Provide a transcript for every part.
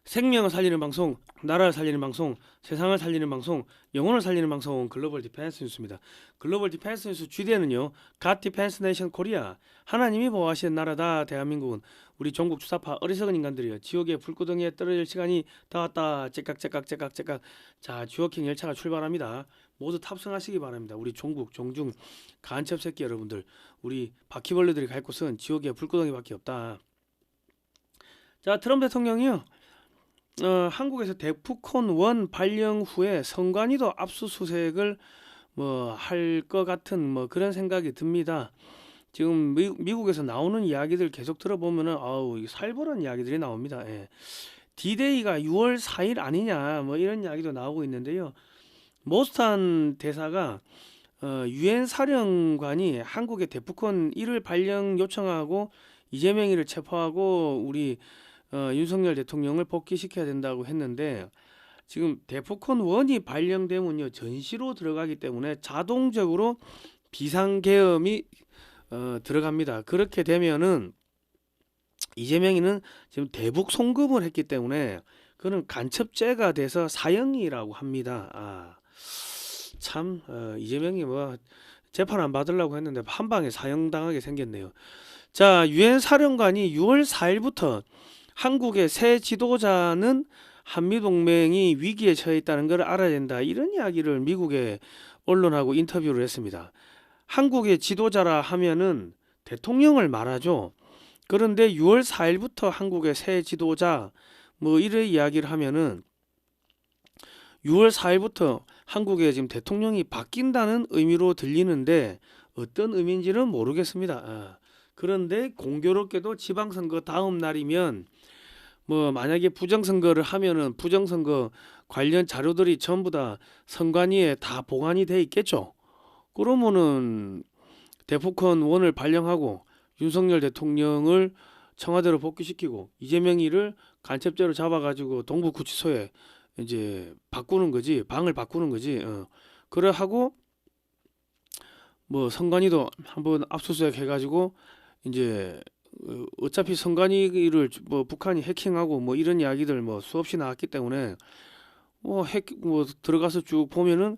생명을 살리는 방송, 나라를 살리는 방송, 세상을 살리는 방송, 영혼을 살리는 방송 글로벌 디펜스 뉴스입니다. 글로벌 디펜스 뉴스 GDN은요. 갓 디펜스 네이션 코리아 하나님이 보호하시는 나라다 대한민국은 우리 종국 주사파 어리석은 인간들이요. 지옥의 불구덩이에 떨어질 시간이 다 왔다. 째깍째깍째깍째깍. 자, 주옥행 열차가 출발합니다. 모두 탑승하시기 바랍니다. 우리 종국 종중 간첩 새끼 여러분들, 우리 바퀴벌레들이 갈 곳은 지옥의 불구덩이밖에 없다. 자, 트럼프 대통령이요. 한국에서 데프콘 1 발령 후에 선관위도 압수수색을 뭐 할 것 같은 뭐 그런 생각이 듭니다. 지금 미국에서 나오는 이야기들 계속 들어보면은 아우 살벌한 이야기들이 나옵니다. 예. D-Day가 6월 4일 아니냐 뭐 이런 이야기도 나오고 있는데요. 모스탄 대사가 유엔 사령관이 한국의 데프콘 1을 발령 요청하고 이재명이를 체포하고 우리 윤석열 대통령을 복귀시켜야 된다고 했는데 지금 데프콘 1이 발령되면요 전시로 들어가기 때문에 자동적으로 비상계엄이 들어갑니다. 그렇게 되면은 이재명이는 지금 대북 송금을 했기 때문에 그는 간첩죄가 돼서 사형이라고 합니다. 참 이재명이 뭐 재판 안 받으려고 했는데 한 방에 사형당하게 생겼네요. 자, 유엔 사령관이 6월 4일부터 한국의 새 지도자는 한미동맹이 위기에 처해 있다는 걸 알아야 된다. 이런 이야기를 미국의 언론하고 인터뷰를 했습니다. 한국의 지도자라 하면은 대통령을 말하죠. 그런데 6월 4일부터 한국의 새 지도자 뭐 이런 이야기를 하면은 6월 4일부터 한국의 지금 대통령이 바뀐다는 의미로 들리는데 어떤 의미인지는 모르겠습니다. 그런데 공교롭게도 지방선거 다음 날이면 뭐 만약에 부정선거를 하면은 부정선거 관련 자료들이 전부 다 선관위에 다 보관이 돼 있겠죠. 그러면은 데프콘 1을 발령하고 윤석열 대통령을 청와대로 복귀시키고 이재명이를 간첩죄로 잡아가지고 동부구치소에 이제 바꾸는 거지, 방을 바꾸는 거지. 그래 하고 뭐 선관위도 한번 압수수색 해가지고 이제 어차피 선관위를 뭐 북한이 해킹하고 뭐 이런 이야기들 뭐 수없이 나왔기 때문에 뭐 들어가서 쭉 보면은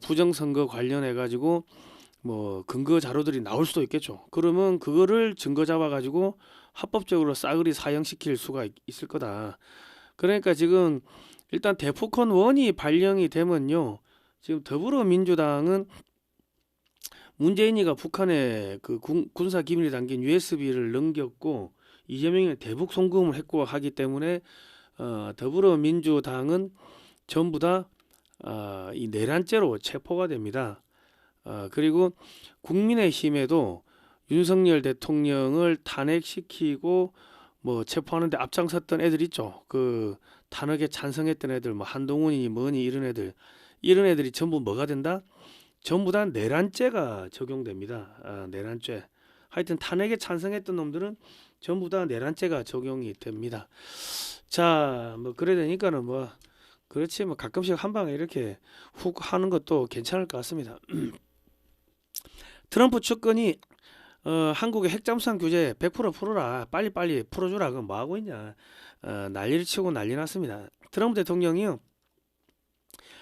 부정선거 관련해 가지고 뭐 근거 자료들이 나올 수도 있겠죠. 그러면 그거를 증거 잡아 가지고 합법적으로 싸그리 사형시킬 수가 있을 거다. 그러니까 지금 일단 데프콘 1이 발령이 되면요. 지금 더불어민주당은 문재인이가 북한에 그 군사 기밀이 담긴 USB를 넘겼고 이재명이 대북 송금을 했고 하기 때문에 더불어민주당은 전부 다 이 내란죄로 체포가 됩니다. 그리고 국민의힘에도 윤석열 대통령을 탄핵시키고 뭐 체포하는데 앞장섰던 애들 있죠. 그 탄핵에 찬성했던 애들 뭐 한동훈이 뭐니 이런 애들이 전부 뭐가 된다? 전부 다 내란죄가 적용됩니다. 내란죄. 하여튼 탄핵에 찬성했던 놈들은 전부 다 내란죄가 적용이 됩니다. 자, 뭐 그래 되니까는 뭐 그렇지 뭐 가끔씩 한 방에 이렇게 훅 하는 것도 괜찮을 것 같습니다. 트럼프 측근이 한국의 핵잠수함 규제 100% 풀어라. 빨리빨리 풀어주라. 그럼 뭐 하고 있냐. 난리를 치고 난리 났습니다. 트럼프 대통령이요.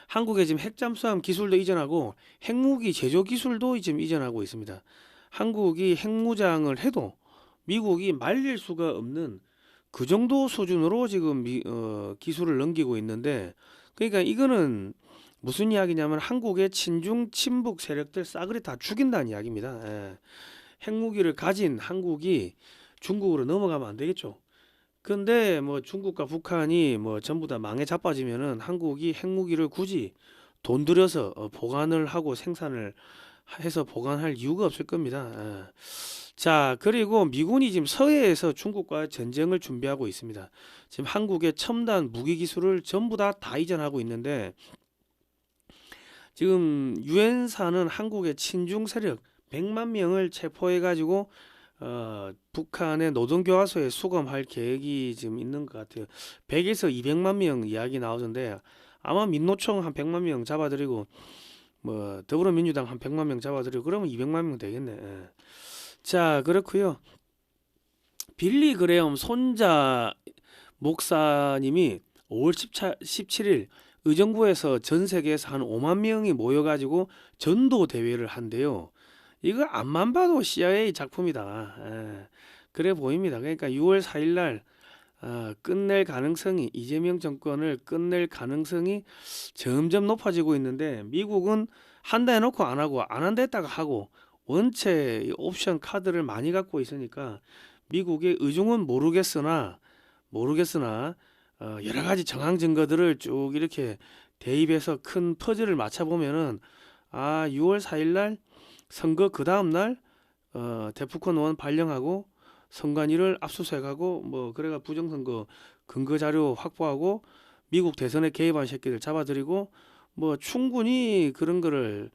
한국에 지금 핵잠수함 기술도 이전하고 핵무기 제조 기술도 지금 이전하고 있습니다. 한국이 핵무장을 해도 미국이 말릴 수가 없는 그 정도 수준으로 지금 기술을 넘기고 있는데 그러니까 이거는 무슨 이야기냐면 한국의 친중 친북 세력들 싸그리 다 죽인다는 이야기입니다. 핵무기를 가진 한국이 중국으로 넘어가면 안 되겠죠. 근데 뭐 중국과 북한이 뭐 전부 다 망에 자빠지면은 한국이 핵무기를 굳이 돈 들여서 보관을 하고 생산을 해서 보관할 이유가 없을 겁니다. 자, 그리고 미군이 지금 서해에서 중국과 전쟁을 준비하고 있습니다. 지금 한국의 첨단 무기 기술을 전부 다 이전하고 있는데 지금 유엔사는 한국의 친중 세력 100만 명을 체포해 가지고 북한의 노동교화소에 수감할 계획이 지금 있는 것 같아요. 100에서 200만 명 이야기 나오던데 아마 민노총 한 100만 명 잡아들이고 뭐 더불어민주당 한 100만 명 잡아들이고 그러면 200만 명 되겠네. 자, 그렇고요. 빌리 그레엄 손자 목사님이 5월 17일 의정부에서 전 세계에서 한 5만 명이 모여가지고 전도 대회를 한대요. 이거 앞만 봐도 CIA 작품이다. 그래 보입니다. 그러니까 6월 4일 날 끝낼 가능성이 이재명 정권을 끝낼 가능성이 점점 높아지고 있는데 미국은 한다 해놓고 안 하고 안 한다 했다가 하고 원체 이 옵션 카드를 많이 갖고 있으니까 미국의 의중은 모르겠으나 여러 가지 정황 증거들을 쭉 이렇게 대입해서 큰 퍼즐을 맞춰 보면은 6월 4일 날 선거 그 다음 날 대북권 의원 발령하고 선관위를 압수수색하고 뭐 그래가 부정선거 근거 자료 확보하고 미국 대선에 개입한 새끼들 잡아들이고 뭐 충분히 그런 거를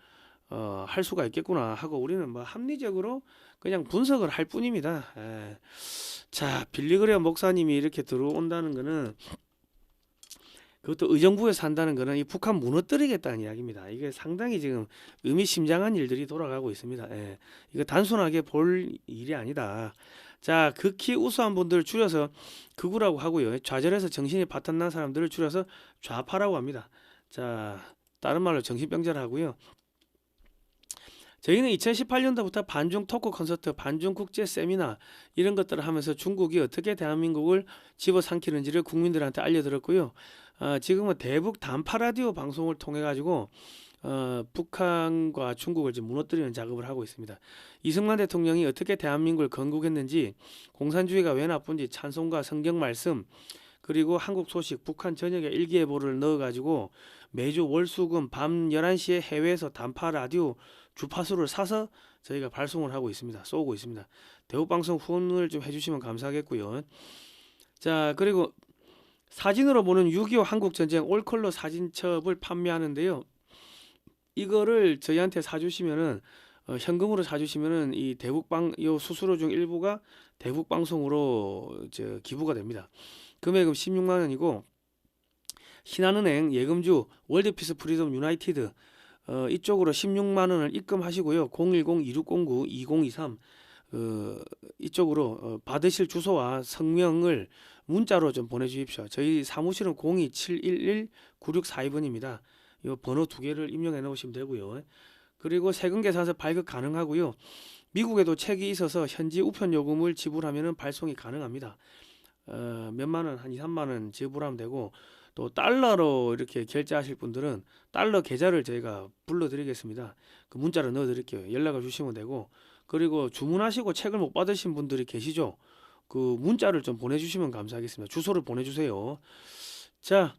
할 수가 있겠구나 하고 우리는 뭐 합리적으로 그냥 분석을 할 뿐입니다. 자, 빌리그레어 목사님이 이렇게 들어온다는 거는 그것도 의정부에서 한다는 거는 이 북한 무너뜨리겠다는 이야기입니다. 이게 상당히 지금 의미심장한 일들이 돌아가고 있습니다. 이거 단순하게 볼 일이 아니다. 자, 극히 우수한 분들을 줄여서 극우라고 하고요. 좌절해서 정신이 바탕난 사람들을 줄여서 좌파라고 합니다. 자, 다른 말로 정신병자라고요. 저희는 2018년도부터 반중 토크 콘서트, 반중 국제 세미나 이런 것들을 하면서 중국이 어떻게 대한민국을 집어삼키는지를 국민들한테 알려드렸고요. 지금은 대북 단파 라디오 방송을 통해 가지고 북한과 중국을 지금 무너뜨리는 작업을 하고 있습니다. 이승만 대통령이 어떻게 대한민국을 건국했는지, 공산주의가 왜 나쁜지 찬송가, 성경 말씀, 그리고 한국 소식, 북한 전역에 일기예보를 넣어가지고 매주 월수금 밤 11시에 해외에서 단파 라디오 주파수를 사서 저희가 발송을 하고 있습니다. 쏘고 있습니다. 대북방송 후원을 좀 해주시면 감사하겠고요. 자, 그리고 사진으로 보는 6.25 한국전쟁 올컬러 사진첩을 판매하는데요. 이거를 저희한테 사주시면은 현금으로 사주시면은 이 요 수수료 중 일부가 대북방송으로 기부가 됩니다. 금액은 16만 원이고 신한은행 예금주 월드피스 프리덤 유나이티드 이쪽으로 16만 원을 입금하시고요. 010-2609-2023 이쪽으로 받으실 주소와 성명을 문자로 좀 보내주십시오. 저희 사무실은 02-711-9642번입니다. 이 번호 두 개를 입력해 놓으시면 되고요. 그리고 세금 계산서 발급 가능하고요. 미국에도 책이 있어서 현지 우편 요금을 지불하면 발송이 가능합니다. 몇만 원, 한 2, 3만 원 지불하면 되고, 또 달러로 이렇게 결제하실 분들은 달러 계좌를 저희가 불러드리겠습니다. 그 문자로 넣어드릴게요. 연락을 주시면 되고, 그리고 주문하시고 책을 못 받으신 분들이 계시죠? 그 문자를 좀 보내주시면 감사하겠습니다. 주소를 보내주세요. 자,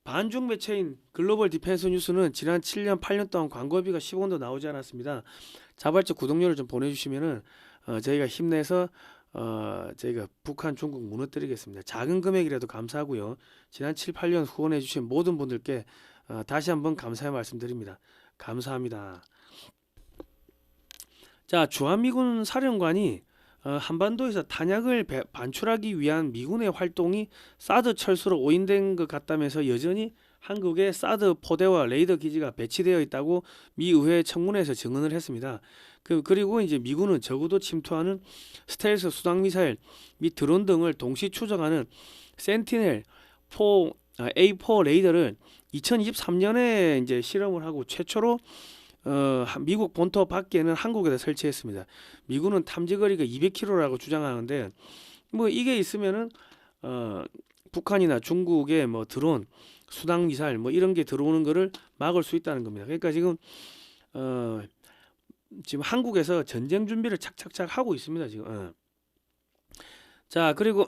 반중 매체인 글로벌 디펜스 뉴스는 지난 7년, 8년 동안 광고비가 10원도 나오지 않았습니다. 자발적 구독료를 좀 보내주시면은 저희가 힘내서 저희가 북한, 중국 무너뜨리겠습니다. 작은 금액이라도 감사하고요. 지난 7, 8년 후원해주신 모든 분들께 다시 한번 감사의 말씀드립니다. 감사합니다. 자, 주한미군 사령관이 한반도에서 탄약을 반출하기 위한 미군의 활동이 사드 철수로 오인된 것 같다면서 여전히 한국에 사드 포대와 레이더 기지가 배치되어 있다고 미 의회 청문회에서 증언을 했습니다. 그리고 이제 미군은 적어도 침투하는 스텔스 수당 미사일 및 드론 등을 동시 추적하는 센티넬 A4 레이더를 2023년에 이제 실험을 하고 최초로 미국 본토 밖에는 한국에다 설치했습니다. 미군은 탐지거리가 200km라고 주장하는데 뭐 이게 있으면은 북한이나 중국의 뭐 드론, 수당 미사일 뭐 이런 게 들어오는 거를 막을 수 있다는 겁니다. 그러니까 지금 한국에서 전쟁 준비를 착착착 하고 있습니다. 지금. 자, 그리고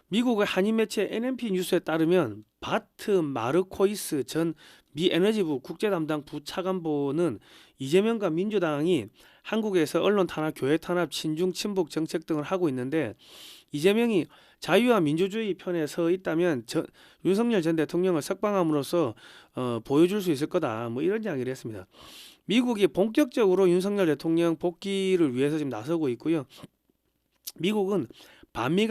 미국의 한인 매체 NMP 뉴스에 따르면 바트 마르코이스 전 미 에너지부 국제 담당 부차관보는 이재명과 민주당이 한국에서 언론 탄압, 교회 탄압, 친중 친북 정책 등을 하고 있는데 이재명이 자유와 민주주의 편에 서 있다면 윤석열 전 대통령을 석방함으로써 보여줄 수 있을 거다. 뭐 이런 이야기를 했습니다. 미국이 본격적으로 윤석열 대통령 복귀를 위해서 지금 나서고 있고요. 미국은 반미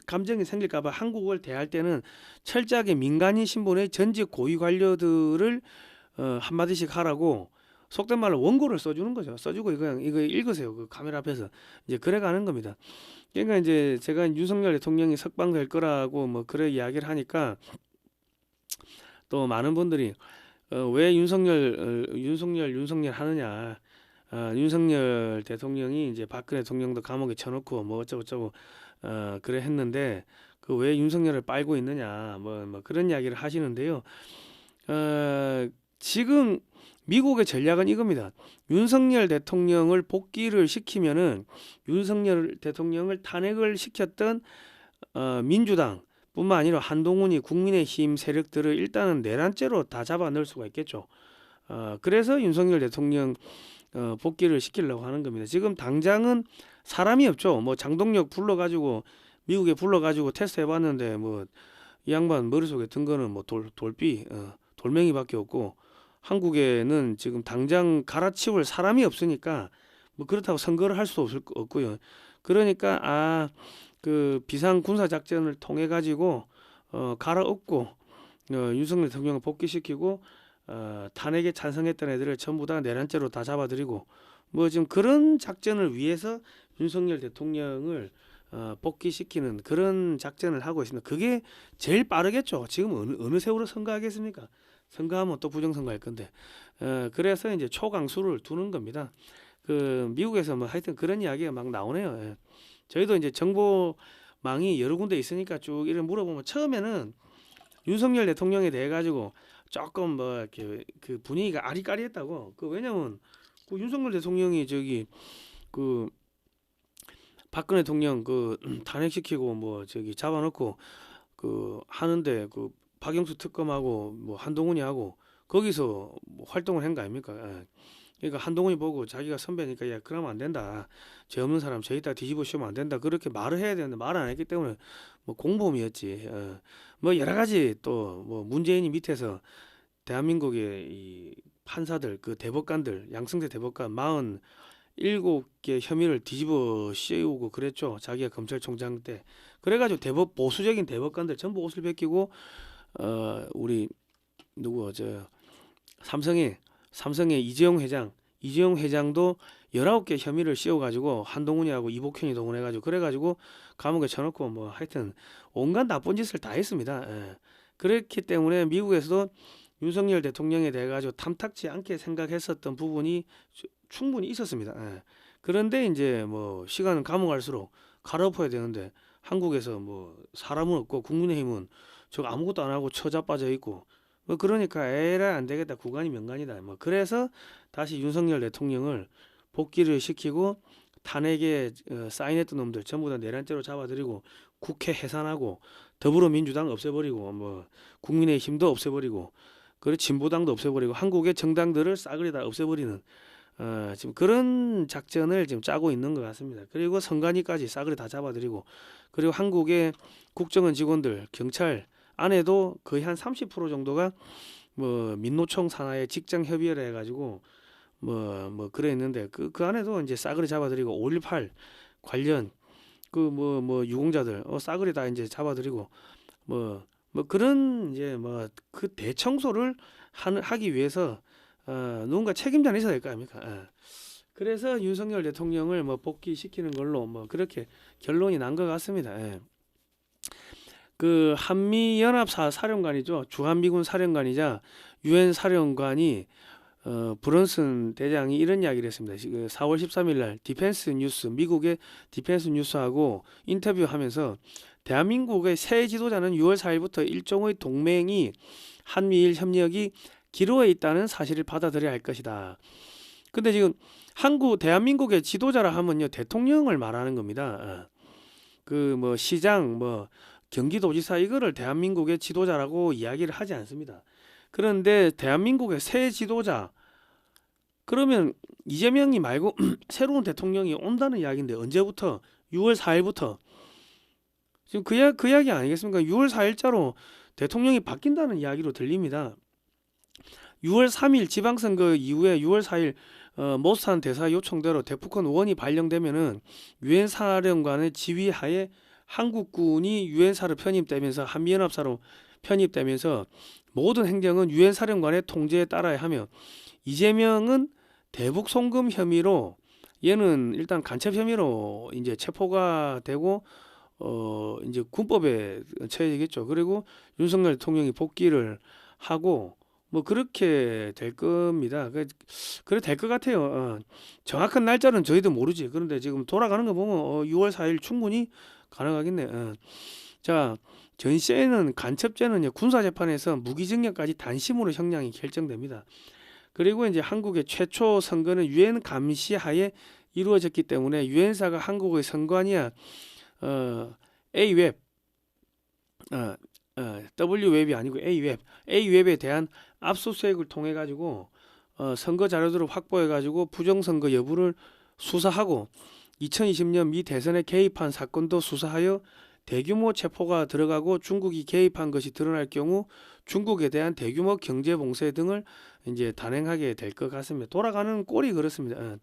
감정이 생길까봐 한국을 대할 때는 철저하게 민간인 신분의 전직 고위 관료들을 한마디씩 하라고 속된 말로 원고를 써주는 거죠. 써주고 이거 읽으세요. 그 카메라 앞에서 이제 그래 가는 겁니다. 그러니까 이제 제가 윤석열 대통령이 석방될 거라고 뭐 그런 이야기를 하니까 또 많은 분들이 왜 윤석열 하느냐. 윤석열 대통령이 이제 박근혜 대통령도 감옥에 쳐놓고 뭐 어쩌고저쩌고 그래 했는데 그 왜 윤석열을 빨고 있느냐 뭐 그런 이야기를 하시는데요. 지금 미국의 전략은 이겁니다. 윤석열 대통령을 복귀를 시키면은 윤석열 대통령을 탄핵을 시켰던 민주당뿐만 아니라 한동훈이 국민의힘 세력들을 일단은 내란죄로 다 잡아 넣을 수가 있겠죠. 그래서 윤석열 대통령 복귀를 시키려고 하는 겁니다. 지금 당장은 사람이 없죠. 뭐 장동혁 불러가지고 미국에 불러가지고 테스트 해봤는데 뭐 이 양반 머릿속에 든 거는 뭐 돌멩이밖에 없고 한국에는 지금 당장 갈아치울 사람이 없으니까 뭐 그렇다고 선거를 할 수도 없고요. 그러니까 그 비상 군사 작전을 통해 가지고 갈아엎고 윤석열 대통령을 복귀시키고 탄핵에 찬성했던 애들을 전부 다 내란죄로 다 잡아들이고 뭐 지금 그런 작전을 위해서 윤석열 대통령을 복귀시키는 그런 작전을 하고 있습니다. 그게 제일 빠르겠죠. 지금 어느 세월호 선거하겠습니까? 선거하면 또 부정선거할 건데 그래서 이제 초강수를 두는 겁니다. 그 미국에서 뭐 하여튼 그런 이야기가 막 나오네요. 예. 저희도 이제 정보망이 여러 군데 있으니까 쭉 이런 물어보면 처음에는 윤석열 대통령에 대해 가지고 조금 뭐 이렇게 그 분위기가 아리까리했다고. 그 왜냐면 그 윤석열 대통령이 저기 그 박근혜 대통령 그 탄핵시키고 뭐 저기 잡아놓고 그 하는데 그 박영수 특검하고 뭐 한동훈이 하고 거기서 뭐 활동을 한 거 아닙니까? 예. 그러니까 한동훈이 보고 자기가 선배니까 야 그러면 안 된다. 죄 없는 사람 저기다 뒤집어 씌우면 안 된다. 그렇게 말을 해야 되는데 말을 안 했기 때문에 뭐 공범이었지. 뭐 여러 가지 또 뭐 문재인이 밑에서 대한민국의 이 판사들 그 대법관들 양승태 대법관 47개 혐의를 뒤집어 씌우고 그랬죠. 자기가 검찰총장 때. 그래가지고 보수적인 대법관들 전부 옷을 벗기고 우리 누구 삼성의 이재용 회장도 19개 혐의를 씌워가지고 한동훈이하고 이복현이 동원해가지고 그래가지고 감옥에 쳐놓고 뭐 하여튼 온갖 나쁜 짓을 다 했습니다. 예. 그렇기 때문에 미국에서도 윤석열 대통령에 대해 가지고 탐탁지 않게 생각했었던 부분이 충분히 있었습니다. 예. 그런데 이제 뭐 시간은 감옥갈수록 갈아엎어야 되는데 한국에서 뭐 사람은 없고 국민의힘은 저 아무것도 안 하고 처자빠져 있고 뭐 그러니까 에라 안 되겠다 국간이 명간이다 뭐 그래서 다시 윤석열 대통령을 복귀를 시키고 탄핵에 사인했던 놈들 전부 다 내란죄로 잡아들이고 국회 해산하고 더불어민주당 없애버리고 뭐 국민의힘도 없애버리고 그리고 진보당도 없애버리고 한국의 정당들을 싸그리 다 없애버리는 지금 그런 작전을 지금 짜고 있는 것 같습니다. 그리고 선관위까지 싸그리 다 잡아들이고 그리고 한국의 국정원 직원들 경찰 안에도 거의 한 30% 정도가 뭐 민노총 산하의 직장 협의회를 해가지고 뭐 그래 있는데 그 안에도 이제 싸그리 잡아들이고 5.18 관련 그 뭐 유공자들 싸그리 다 이제 잡아들이고 뭐 그런 이제 뭐 그 대청소를 하기 위해서 누군가 책임자는 있어야 될 거 아닙니까? 그래서 윤석열 대통령을 뭐 복귀시키는 걸로 뭐 그렇게 결론이 난 것 같습니다. 예. 그 한미연합사 사령관이죠. 주한미군 사령관이자 유엔 사령관이 브런슨 대장이 이런 이야기를 했습니다. 4월 13일 날 디펜스 뉴스 미국의 디펜스 뉴스하고 인터뷰하면서 대한민국의 새 지도자는 6월 4일부터 일종의 동맹이 한미일 협력이 기로에 있다는 사실을 받아들여야 할 것이다. 근데 지금 대한민국의 지도자라 하면요 대통령을 말하는 겁니다. 그 뭐 시장 뭐 경기도지사 이거를 대한민국의 지도자라고 이야기를 하지 않습니다. 그런데 대한민국의 새 지도자 그러면 이재명이 말고 새로운 대통령이 온다는 이야기인데 언제부터? 6월 4일부터 지금 그 이야기 아니겠습니까? 6월 4일자로 대통령이 바뀐다는 이야기로 들립니다. 6월 3일 지방선거 이후에 6월 4일 모스탄 대사 요청대로 대북한 원이 발령되면은 유엔 사령관의 지휘하에 한국군이 유엔사로 편입되면서 한미연합사로 편입되면서 모든 행정은 유엔 사령관의 통제에 따라야 하며 이재명은 대북 송금 혐의로 얘는 일단 간첩 혐의로 이제 체포가 되고 이제 군법에 처해지겠죠. 그리고 윤석열 대통령이 복귀를 하고 뭐 그렇게 될 겁니다. 그래 될 것 같아요. 정확한 날짜는 저희도 모르지. 그런데 지금 돌아가는 거 보면 6월 4일 충분히 가능하겠네. 자, 전시에는 간첩죄는 군사재판에서 무기징역까지 단심으로 형량이 결정됩니다. 그리고 이제 한국의 최초 선거는 유엔 감시하에 이루어졌기 때문에 유엔사가 한국의 선관위와 A웹, W웹이 아니고 A웹에 대한 압수수색을 통해 가지고 선거 자료들을 확보해 가지고 부정선거 여부를 수사하고 2020년 미 대선에 개입한 사건도 수사하여 대규모 체포가 들어가고 중국이 개입한 것이 드러날 경우 중국에 대한 대규모 경제 봉쇄 등을 이제 단행하게 될 것 같습니다. 돌아가는 꼴이 그렇습니다.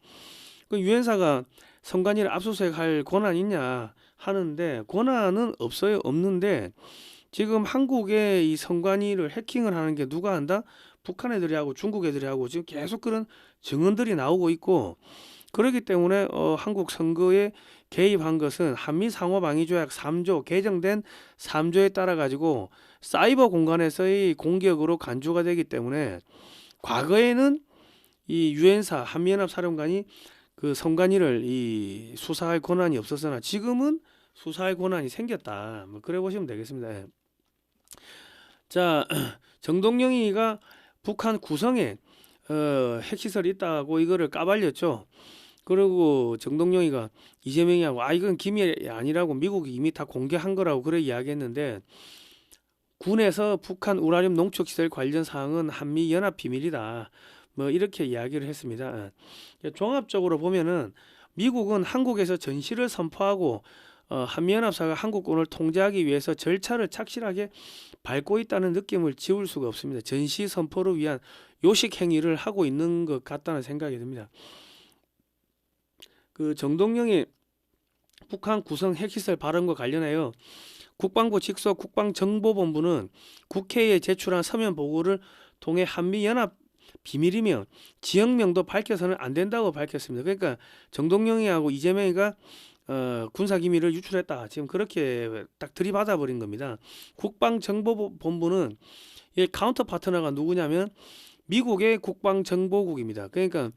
그 유엔사가 선관위를 압수수색할 권한 있냐 하는데 권한은 없어요. 없는데 지금 한국의 이 선관위를 해킹을 하는 게 누가 한다? 북한 애들이 하고 중국 애들이 하고 지금 계속 그런 증언들이 나오고 있고 그렇기 때문에 한국 선거에 개입한 것은 한미상호방위조약 3조 개정된 3조에 따라 가지고 사이버 공간에서의 공격으로 간주가 되기 때문에 과거에는 이 유엔사 한미연합사령관이 그 선관위를 이 수사할 권한이 없었으나 지금은 수사할 권한이 생겼다. 뭐 그래 보시면 되겠습니다. 예. 자, 정동영이가 북한 구성에 핵시설이 있다고 이거를 까발렸죠. 그리고 정동영이가 이재명이하고 이건 기밀이 아니라고 미국이 이미 다 공개한 거라고 그래 이야기했는데 군에서 북한 우라늄 농축시설 관련 사항은 한미 연합 비밀이다. 뭐 이렇게 이야기를 했습니다. 종합적으로 보면은 미국은 한국에서 전시를 선포하고 한미연합사가 한국군을 통제하기 위해서 절차를 착실하게 밟고 있다는 느낌을 지울 수가 없습니다. 전시 선포를 위한 요식 행위를 하고 있는 것 같다는 생각이 듭니다. 그 정동영이 북한 구성 핵시설 발언과 관련하여 국방부 직속 국방정보본부는 국회에 제출한 서면 보고를 통해 한미연합 비밀이며 지역명도 밝혀서는 안 된다고 밝혔습니다. 그러니까 정동영이하고 이재명이가 군사기밀을 유출했다. 지금 그렇게 딱 들이받아 버린 겁니다. 국방정보본부는 이 카운터 파트너가 누구냐면 미국의 국방정보국입니다. 그러니까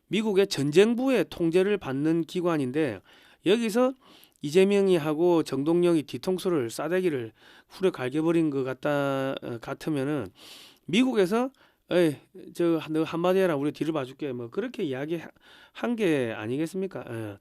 미국의 전쟁부의 통제를 받는 기관인데 여기서 이재명이 하고 정동영이 뒤통수를 싸대기를 후려 갈겨버린 것 같으면은 미국에서 저 너 한마디 해라 우리 뒤를 봐줄게 뭐 그렇게 이야기한 게 아니겠습니까?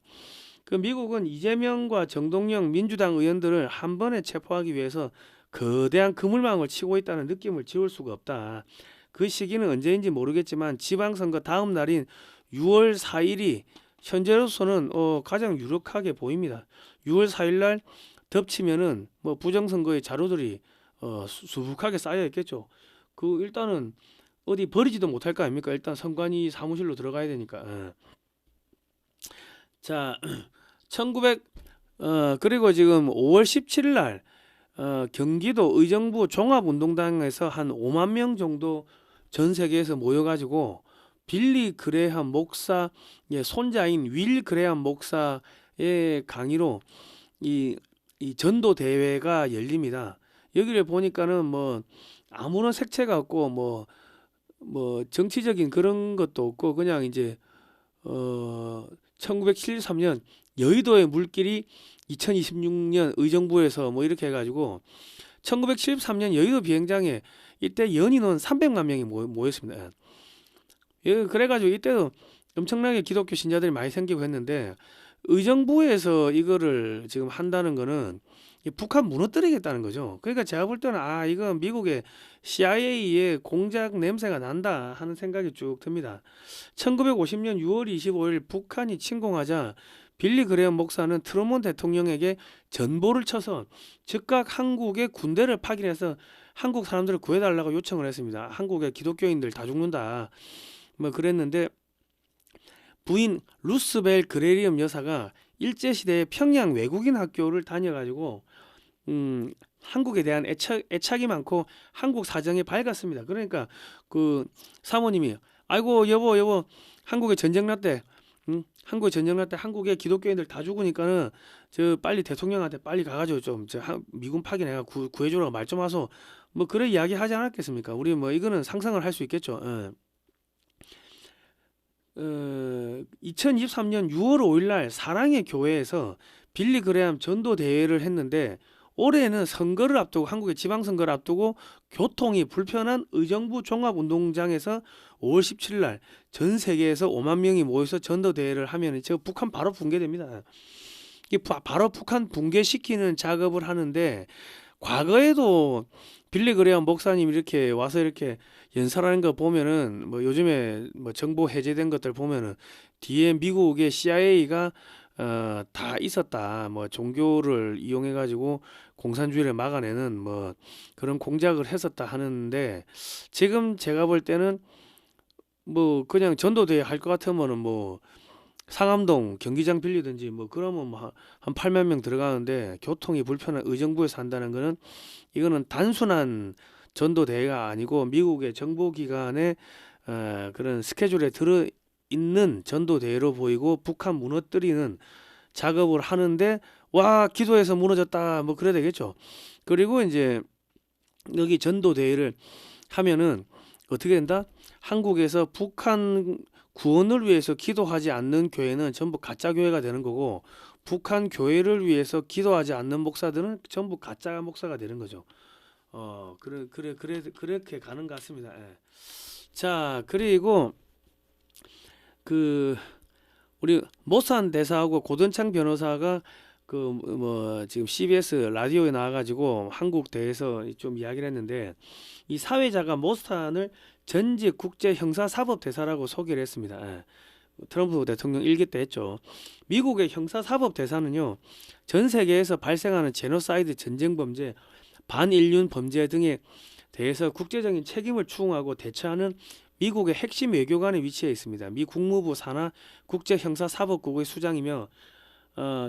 그 미국은 이재명과 정동영 민주당 의원들을 한 번에 체포하기 위해서 거대한 그물망을 치고 있다는 느낌을 지울 수가 없다. 그 시기는 언제인지 모르겠지만 지방선거 다음 날인 6월 4일이 현재로서는 가장 유력하게 보입니다. 6월 4일 날 덮치면은 뭐 부정선거의 자료들이 수북하게 쌓여 있겠죠. 그 일단은 어디 버리지도 못할 거 아닙니까? 일단 선관위 사무실로 들어가야 되니까. 자, 1900 그리고 지금 5월 17일 날 경기도 의정부 종합운동장에서 한 5만 명 정도 전 세계에서 모여가지고 빌리 그레함 목사 손자인 윌 그레함 목사의 강의로 이 전도 대회가 열립니다. 여기를 보니까는 뭐 아무런 색채가 없고 뭐 정치적인 그런 것도 없고 그냥 이제 1973년 여의도의 물길이 2026년 의정부에서 뭐 이렇게 해가지고 1973년 여의도 비행장에 이때 연인원 300만 명이 모였습니다. 그래가지고 이때도 엄청나게 기독교 신자들이 많이 생기고 했는데 의정부에서 이거를 지금 한다는 거는 북한 무너뜨리겠다는 거죠. 그러니까 제가 볼 때는 이거 미국의 CIA의 공작 냄새가 난다 하는 생각이 쭉 듭니다. 1950년 6월 25일 북한이 침공하자 빌리 그레엄 목사는 트루먼 대통령에게 전보를 쳐서 즉각 한국에 군대를 파견해서 한국 사람들을 구해달라고 요청을 했습니다. 한국의 기독교인들 다 죽는다. 뭐 그랬는데 부인 루스벨 그레리엄 여사가 일제시대에 평양 외국인 학교를 다녀가지고 한국에 대한 애착이 많고 한국 사정이 밝았습니다. 그러니까 그 사모님이 아이고 여보 한국에 전쟁 났대. 한국에 전쟁 날 때 한국의 기독교인들 다 죽으니까는 저 빨리 대통령한테 빨리 가가지고 좀 저 미군 파견해가 구해주라고 말 좀 하소. 뭐 그런 이야기 하지 않았겠습니까? 우리 뭐 이거는 상상을 할 수 있겠죠. 2023년 6월 5일 날 사랑의 교회에서 빌리 그레함 전도 대회를 했는데 올해는 선거를 앞두고 한국의 지방선거를 앞두고 교통이 불편한 의정부 종합운동장에서 5월 17일 날 전 세계에서 5만 명이 모여서 전도 대회를 하면 저 북한 바로 붕괴됩니다. 이게 바로 북한 붕괴시키는 작업을 하는데 과거에도 빌리 그레함 목사님 이렇게 와서 이렇게 연설하는 거 보면은 뭐 요즘에 뭐 정보 해제된 것들 보면은 뒤에 미국의 CIA가 다 있었다. 뭐 종교를 이용해 가지고 공산주의를 막아내는 뭐 그런 공작을 했었다 하는데 지금 제가 볼 때는 뭐 그냥 전도대회 할 것 같으면은 뭐 상암동 경기장 빌리든지 뭐 그러면 뭐 한 8만 명 들어가는데 교통이 불편한 의정부에서 한다는 거는 이거는 단순한 전도대회가 아니고 미국의 정보기관의 그런 스케줄에 들어 있는 전도대회로 보이고 북한 무너뜨리는 작업을 하는데 와 기도해서 무너졌다 뭐 그래야 되겠죠. 그리고 이제 여기 전도대회를 하면은 어떻게 된다? 한국에서 북한 구원을 위해서 기도하지 않는 교회는 전부 가짜 교회가 되는 거고 북한 교회를 위해서 기도하지 않는 목사들은 전부 가짜 목사가 되는 거죠. 그렇게 가는 것 같습니다. 예. 자, 그리고 그 우리 모산 대사하고 고든창 변호사가 그 뭐 지금 CBS 라디오에 나와가지고 한국 대해서 좀 이야기를 했는데 이 사회자가 모산을 전직 국제 형사사법 대사라고 소개를 했습니다. 예. 트럼프 대통령 일기 때 했죠. 미국의 형사사법 대사는요 전 세계에서 발생하는 제노사이드 전쟁 범죄, 반인륜 범죄 등에 대해서 국제적인 책임을 추궁하고 대처하는 미국의 핵심 외교관에 위치해 있습니다. 미 국무부 산하 국제형사사법국의 수장이며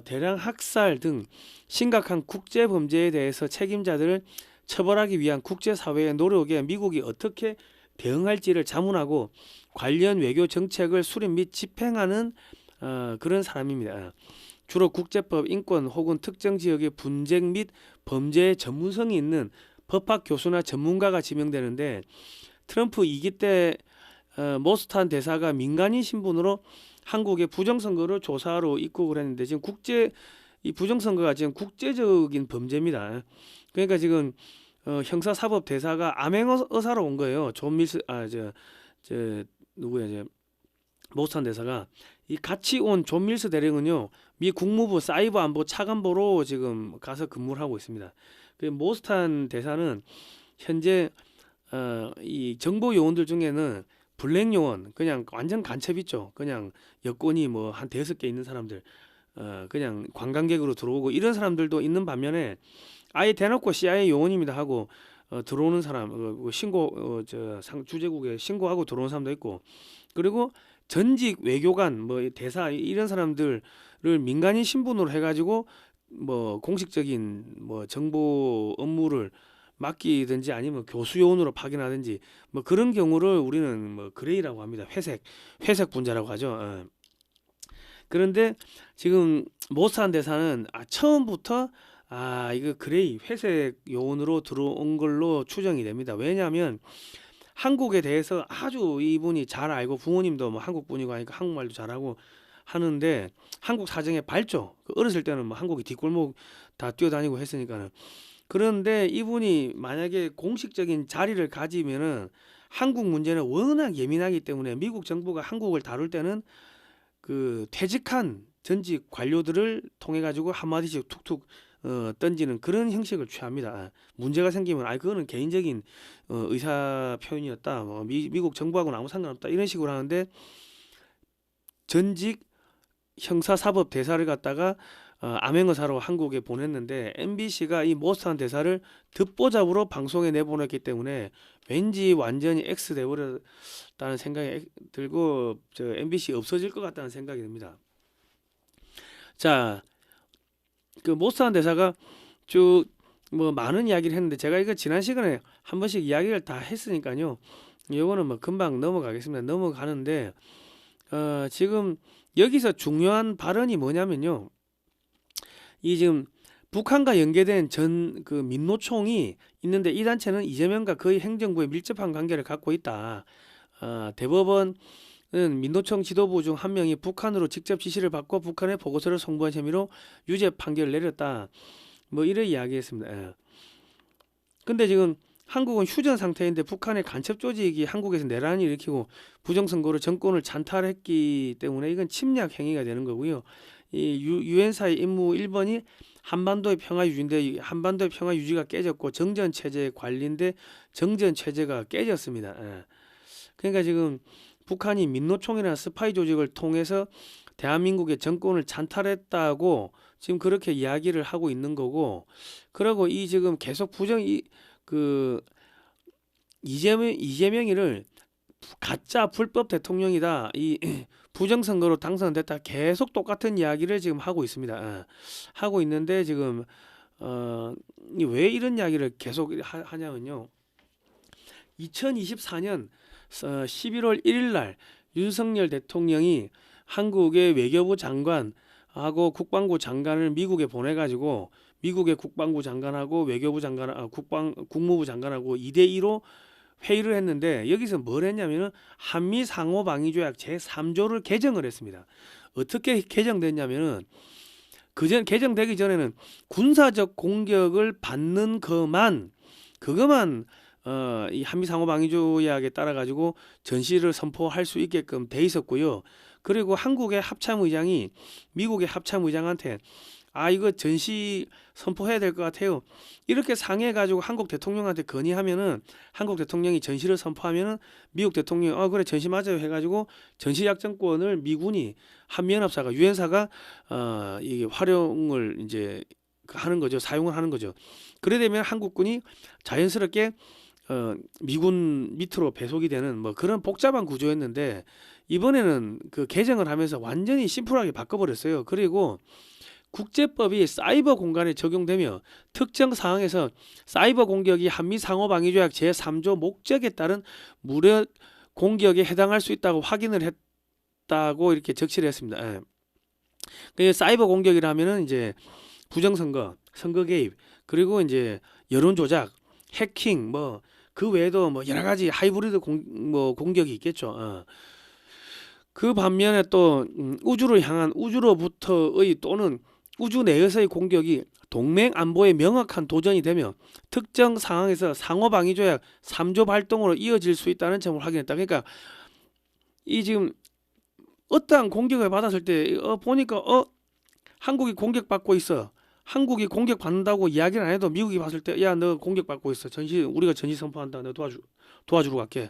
대량 학살 등 심각한 국제 범죄에 대해서 책임자들을 처벌하기 위한 국제사회의 노력에 미국이 어떻게 대응할지를 자문하고 관련 외교 정책을 수립 및 집행하는 그런 사람입니다. 주로 국제법, 인권 혹은 특정 지역의 분쟁 및 범죄의 전문성이 있는 법학 교수나 전문가가 지명되는데 트럼프 2기 때 모스탄 대사가 민간인 신분으로 한국의 부정선거를 조사하러 입국을 했는데 지금 이 부정선거가 지금 국제적인 범죄입니다. 그러니까 지금 형사사법 대사가 암행어사로 온 거예요. 존 밀스 누구야 이제 모스탄 대사가 이 같이 온 존 밀스 대령은요 미 국무부 사이버 안보 차관보로 지금 가서 근무를 하고 있습니다. 그 모스탄 대사는 현재 이 정보 요원들 중에는 블랙 요원 그냥 완전 간첩 있죠. 그냥 여권이 뭐 한 5개 있는 사람들 그냥 관광객으로 들어오고 이런 사람들도 있는 반면에 아예 대놓고 CIA 요원입니다 하고 들어오는 사람 신고 주재국에 신고하고 들어오는 사람도 있고 그리고 전직 외교관 뭐 대사 이런 사람들을 민간인 신분으로 해가지고 뭐 공식적인 뭐 정보 업무를 맡기든지 아니면 교수 요원으로 파견하든지 뭐 그런 경우를 우리는 뭐 그레이라고 합니다. 회색 분자라고 하죠. 그런데 지금 모스탄 대사는 처음부터 이거 그레이 회색 요원으로 들어온 걸로 추정이 됩니다. 왜냐하면 한국에 대해서 아주 이분이 잘 알고 부모님도 뭐 한국 분이고 하니까 한국말도 잘하고 하는데 한국 사정에 밝죠. 어렸을 때는 뭐 한국이 뒷골목 다 뛰어다니고 했으니까는. 그런데 이분이 만약에 공식적인 자리를 가지면은 한국 문제는 워낙 예민하기 때문에 미국 정부가 한국을 다룰 때는 그 퇴직한 전직 관료들을 통해 가지고 한마디씩 툭툭 던지는 그런 형식을 취합니다. 문제가 생기면 그거는 개인적인 의사 표현이었다. 뭐 미국 정부하고는 아무 상관없다. 이런 식으로 하는데 전직 형사사법 대사를 갖다가 암행어사로 한국에 보냈는데 MBC가 이 모스탄 대사를 듣보잡으로 방송에 내보냈기 때문에 왠지 완전히 X 돼버렸다는 생각이 들고 MBC 없어질 것 같다는 생각이 듭니다. 자, 그 모스탄 대사가 쭉 뭐 많은 이야기를 했는데 제가 이거 지난 시간에 한 번씩 이야기를 다 했으니까요. 이거는 뭐 금방 넘어가겠습니다. 넘어가는데 지금 여기서 중요한 발언이 뭐냐면요. 이 지금 북한과 연계된 전 그 민노총이 있는데 이 단체는 이재명과 거의 행정부에 밀접한 관계를 갖고 있다. 대법원은 민노총 지도부 중 한 명이 북한으로 직접 지시를 받고 북한에 보고서를 송부한 혐의로 유죄 판결을 내렸다. 뭐 이런 이야기했습니다. 예. 근데 지금 한국은 휴전 상태인데 북한의 간첩 조직이 한국에서 내란을 일으키고 부정선거로 정권을 찬탈했기 때문에 이건 침략 행위가 되는 거고요. 이 유엔사의 임무 1번이 한반도의 평화 유지인데 한반도의 평화 유지가 깨졌고 정전 체제 관리인데 정전 체제가 깨졌습니다. 예. 그러니까 지금 북한이 민노총이라는 스파이 조직을 통해서 대한민국의 정권을 찬탈했다고 지금 그렇게 이야기를 하고 있는 거고, 그리고 이 지금 계속 그 이재명이를 가짜 불법 대통령이다, 이 부정선거로 당선됐다, 계속 똑같은 이야기를 지금 하고 있습니다. 하고 있는데 지금 왜 이런 이야기를 계속 하냐면요. 2024년 11월 1일 날 윤석열 대통령이 한국의 외교부 장관하고 국방부 장관을 미국에 보내가지고 미국의 국방부 장관하고 외교부 장관, 국무부 장관하고 2대2로 회의를 했는데 여기서 뭘 했냐면은 한미 상호 방위 조약 제3조를 개정을 했습니다. 어떻게 개정됐냐면은 개정되기 전에는 군사적 공격을 받는 그것만 이 한미 상호 방위 조약에 따라 가지고 전시를 선포할 수 있게끔 돼 있었고요. 그리고 한국의 합참의장이 미국의 합참의장한테 이거 전시 선포해야 될 것 같아요, 이렇게 상의해 가지고 한국 대통령한테 건의하면은 한국 대통령이 전시를 선포하면은 미국 대통령이 그래 전시 맞아요 해가지고 전시 작전권을 미군이 한미연합사가 유엔사가 이게 활용을 이제 하는 거죠. 사용을 하는 거죠. 그래 되면 한국군이 자연스럽게 미군 밑으로 배속이 되는 뭐 그런 복잡한 구조였는데 이번에는 그 개정을 하면서 완전히 심플하게 바꿔버렸어요. 그리고 국제법이 사이버 공간에 적용되며 특정 상황에서 사이버 공격이 한미 상호 방위 조약 제3조 목적에 따른 무력 공격에 해당할 수 있다고 확인을 했다고 이렇게 적시를 했습니다. 그 사이버 공격이라면은 이제 부정선거, 선거 개입, 그리고 이제 여론 조작, 해킹, 뭐 그 외에도 뭐 여러 가지 하이브리드 공격이 있겠죠. 그 반면에 또 우주를 향한 우주로부터의 또는 우주 내에서의 공격이 동맹 안보에 명확한 도전이 되며 특정 상황에서 상호 방위 조약 3조 발동으로 이어질 수 있다는 점을 확인했다. 그러니까 이 지금 어떠한 공격을 받았을 때 보니까 한국이 공격받고 있어. 한국이 공격받는다고 이야기를 안 해도 미국이 봤을 때 야 너 공격받고 있어. 우리가 전시 선포한다. 너 도와주러 갈게.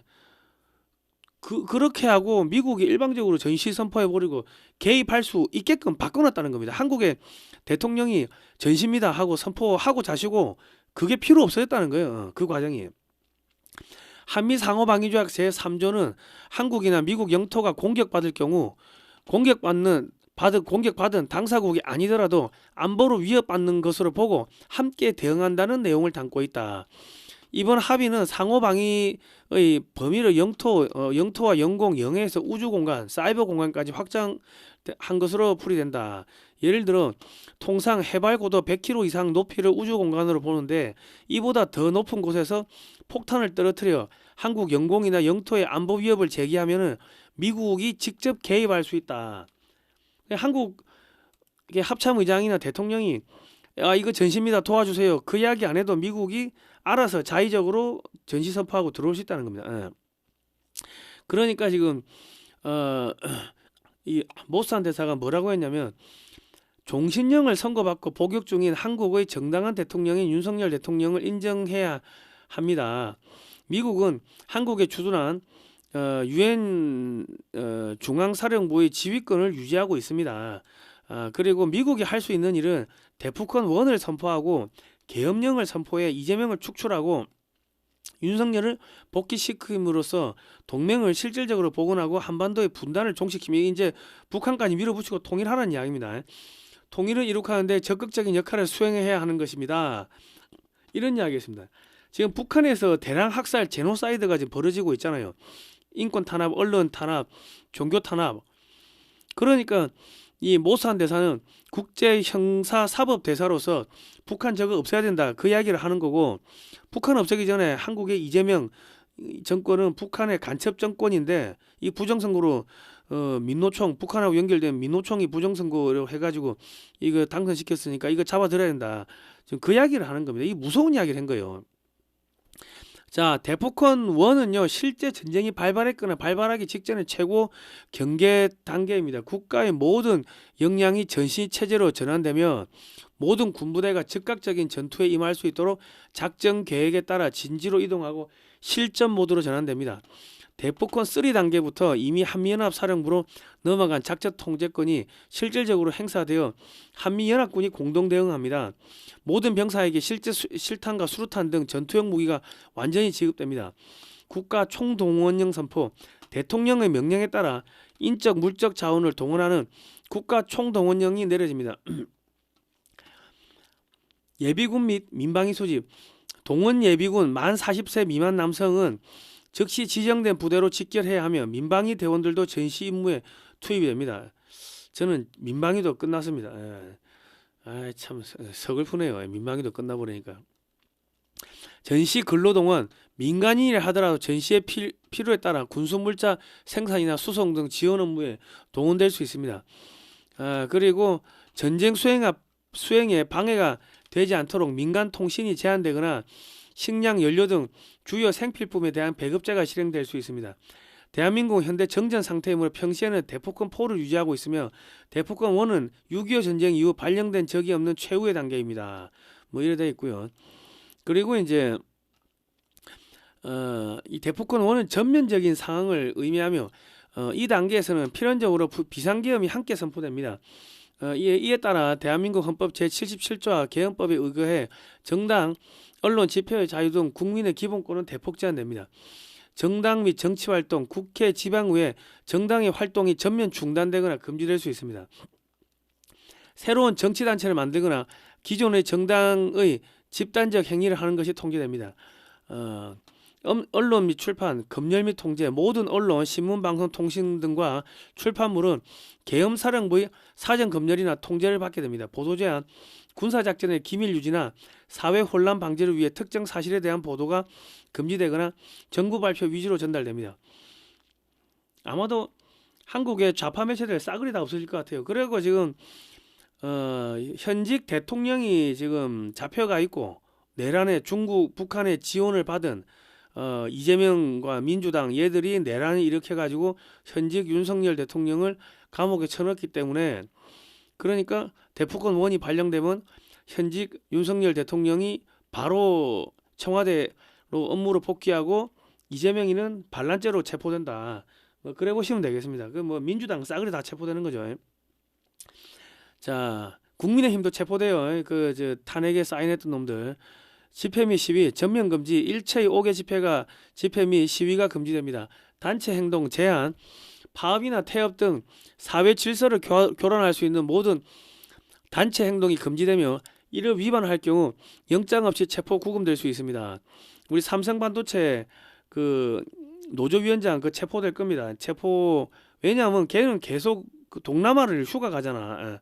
그렇게 하고 미국이 일방적으로 전시 선포해버리고 개입할 수 있게끔 바꿔놨다는 겁니다. 한국의 대통령이 전시입니다 하고 선포하고 자시고 그게 필요 없어졌다는 거예요. 그 과정이. 한미 상호방위조약 제3조는 한국이나 미국 영토가 공격받을 경우 공격받은 당사국이 아니더라도 안보로 위협받는 것으로 보고 함께 대응한다는 내용을 담고 있다. 이번 합의는 상호방위의 범위를 영토와 영공, 영해에서 우주공간, 사이버 공간까지 확장한 것으로 풀이된다. 예를 들어 통상 해발 고도 100km 이상 높이를 우주공간으로 보는데 이보다 더 높은 곳에서 폭탄을 떨어뜨려 한국 영공이나 영토의 안보 위협을 제기하면 미국이 직접 개입할 수 있다. 한국 합참의장이나 대통령이 이거 전시입니다 도와주세요 그 이야기 안 해도 미국이 알아서 자의적으로 전시 선포하고 들어올 수 있다는 겁니다. 그러니까 지금 이 모스탄 대사가 뭐라고 했냐면 종신령을 선고받고 복역 중인 한국의 정당한 대통령인 윤석열 대통령을 인정해야 합니다. 미국은 한국에 주둔한 유엔 중앙사령부의 지휘권을 유지하고 있습니다. 그리고 미국이 할 수 있는 일은 대북권 원을 선포하고 계엄령을 선포해 이재명을 축출하고 윤석열을 복귀시킴으로써 동맹을 실질적으로 복원하고 한반도의 분단을 종식시키며 이제 북한까지 밀어붙이고 통일하라는 이야기입니다. 통일을 이룩하는데 적극적인 역할을 수행해야 하는 것입니다. 이런 이야기였습니다. 지금 북한에서 대량 학살 제노사이드가 지금 벌어지고 있잖아요. 인권 탄압, 언론 탄압, 종교 탄압. 그러니까 이 모산 대사는 국제 형사 사법 대사로서 북한 저거 없애야 된다 그 이야기를 하는 거고, 북한 없애기 전에 한국의 이재명 정권은 북한의 간첩 정권인데 이 부정선거로 민노총 북한하고 연결된 민노총이 부정선거로 해가지고 이거 당선시켰으니까 이거 잡아들여야 된다. 지금 그 이야기를 하는 겁니다. 이 무서운 이야기를 한 거예요. 자, 대포콘 1은요 실제 전쟁이 발발했거나 발발하기 직전의 최고 경계 단계입니다. 국가의 모든 역량이 전시 체제로 전환되며 모든 군부대가 즉각적인 전투에 임할 수 있도록 작전 계획에 따라 진지로 이동하고 실전 모드로 전환됩니다. 대포콘 3 단계부터 이미 한미연합사령부로 넘어간 작전 통제권이 실질적으로 행사되어 한미연합군이 공동 대응합니다. 모든 병사에게 실제 실탄과 수류탄 등 전투용 무기가 완전히 지급됩니다. 국가 총동원령 선포, 대통령의 명령에 따라 인적 물적 자원을 동원하는 국가 총동원령이 내려집니다. 예비군 및 민방위 소집, 동원 예비군 만 40세 미만 남성은 즉시 지정된 부대로 직결해야 하며 민방위 대원들도 전시 임무에 투입이 됩니다. 저는 민방위도 끝났습니다. 참 서글프네요. 민방위도 끝나버리니까. 전시 근로동원, 민간인이라 하더라도 전시의 필요에 따라 군수물자 생산이나 수송 등 지원 업무에 동원될 수 있습니다. 그리고 전쟁 수행에 방해가 되지 않도록 민간 통신이 제한되거나 식량, 연료 등 주요 생필품에 대한 배급제가 실행될 수 있습니다. 대한민국은 현대 정전 상태이므로 평시에는 대포권 4를 유지하고 있으며 대포권 1은 6.25 전쟁 이후 발령된 적이 없는 최후의 단계입니다. 뭐 이래 돼 있고요. 그리고 이제 이 대포권 1은 전면적인 상황을 의미하며 이 단계에서는 필연적으로 비상계엄이 함께 선포됩니다. 이에 따라 대한민국 헌법 제77조와 개헌법에 의거해 정당, 언론, 집회의 자유 등 국민의 기본권은 대폭 제한됩니다. 정당 및 정치활동, 국회, 지방의회, 정당의 활동이 전면 중단되거나 금지될 수 있습니다. 새로운 정치단체를 만들거나 기존의 정당의 집단적 행위를 하는 것이 통제됩니다. 언론 및 출판, 검열 및 통제, 모든 언론, 신문, 방송, 통신 등과 출판물은 계엄사령부의 사전 검열이나 통제를 받게 됩니다. 보도제한, 군사작전의 기밀 유지나 사회 혼란 방지를 위해 특정 사실에 대한 보도가 금지되거나 정부 발표 위주로 전달됩니다. 아마도 한국의 좌파 매체들 싸그리 다 없어질 것 같아요. 그리고 지금 현직 대통령이 지금 잡혀가 있고 내란에 중국, 북한의 지원을 받은 이재명과 민주당 얘들이 내란을 일으켜가지고 현직 윤석열 대통령을 감옥에 쳐넣기 때문에, 그러니까 대포권 1이 발령되면 현직 윤석열 대통령이 바로 청와대로 업무로 복귀하고 이재명이는 반란죄로 체포된다. 그래 보시면 되겠습니다. 그 뭐 민주당 싸그리 다 체포되는 거죠. 자, 국민의힘도 체포돼요. 그 탄핵에 사인했던 놈들. 집회 및 시위 전면 금지, 일체의 5개 집회 및 시위가 금지됩니다. 단체 행동 제한, 파업이나 태업 등 사회 질서를 교란할 수 있는 모든 단체 행동이 금지되며 이를 위반할 경우 영장 없이 체포 구금될 수 있습니다. 우리 삼성반도체 그 노조위원장 그 체포될 겁니다. 왜냐하면 걔는 계속 그 동남아를 휴가 가잖아.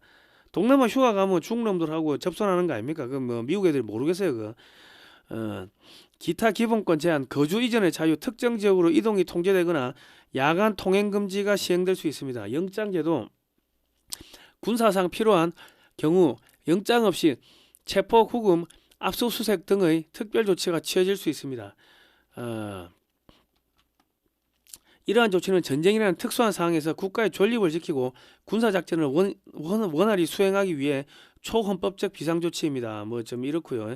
동남아 휴가 가면 중국 놈들하고 접선하는 거 아닙니까? 그 뭐 미국 애들이 모르겠어요. 기타 기본권 제한, 거주 이전의 자유, 특정 지역으로 이동이 통제되거나 야간 통행 금지가 시행될 수 있습니다. 영장제도 군사상 필요한 경우 영장 없이 체포, 구금, 압수수색 등의 특별 조치가 취해질 수 있습니다. 이러한 조치는 전쟁이라는 특수한 상황에서 국가의 존립을 지키고 군사작전을 원활히 수행하기 위해 초헌법적 비상조치입니다. 뭐 좀 이렇고요.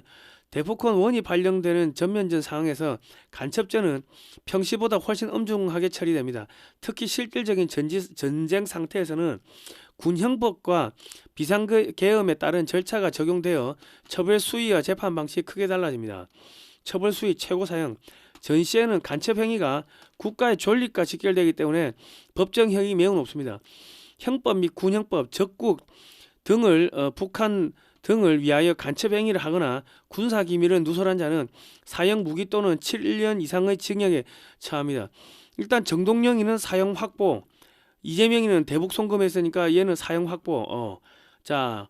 대포권 1이 발령되는 전면전 상황에서 간첩죄는 평시보다 훨씬 엄중하게 처리됩니다. 특히 실질적인 전쟁 상태에서는 군형법과 비상계엄에 따른 절차가 적용되어 처벌 수위와 재판 방식이 크게 달라집니다. 처벌 수위 최고 사형, 전시에는 간첩 행위가 국가의 존립과 직결되기 때문에 법정형이 매우 높습니다. 형법 및 군형법, 적국 등을 북한 등을 위하여 간첩 행위를 하거나 군사 기밀을 누설한 자는 사형 무기 또는 7년 이상의 징역에 처합니다. 일단 정동영이는 사형 확보, 이재명이는 대북 송금했으니까 얘는 사형 확보. 자,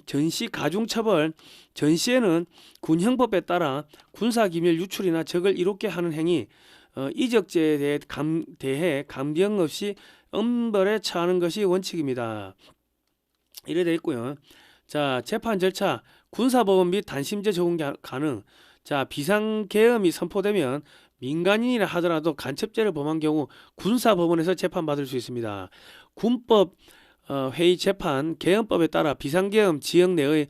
전시 가중처벌. 전시에는 군형법에 따라 군사기밀 유출이나 적을 이롭게 하는 행위, 이적죄에 대해 감경 없이 엄벌에 처하는 것이 원칙입니다. 이래 돼 있고요. 자, 재판 절차. 군사법원 및 단심제 적용 가능. 자, 비상계엄이 선포되면 민간인이라 하더라도 간첩죄를 범한 경우 군사법원에서 재판받을 수 있습니다. 군법 회의 재판 계엄법에 따라 비상계엄 지역 내의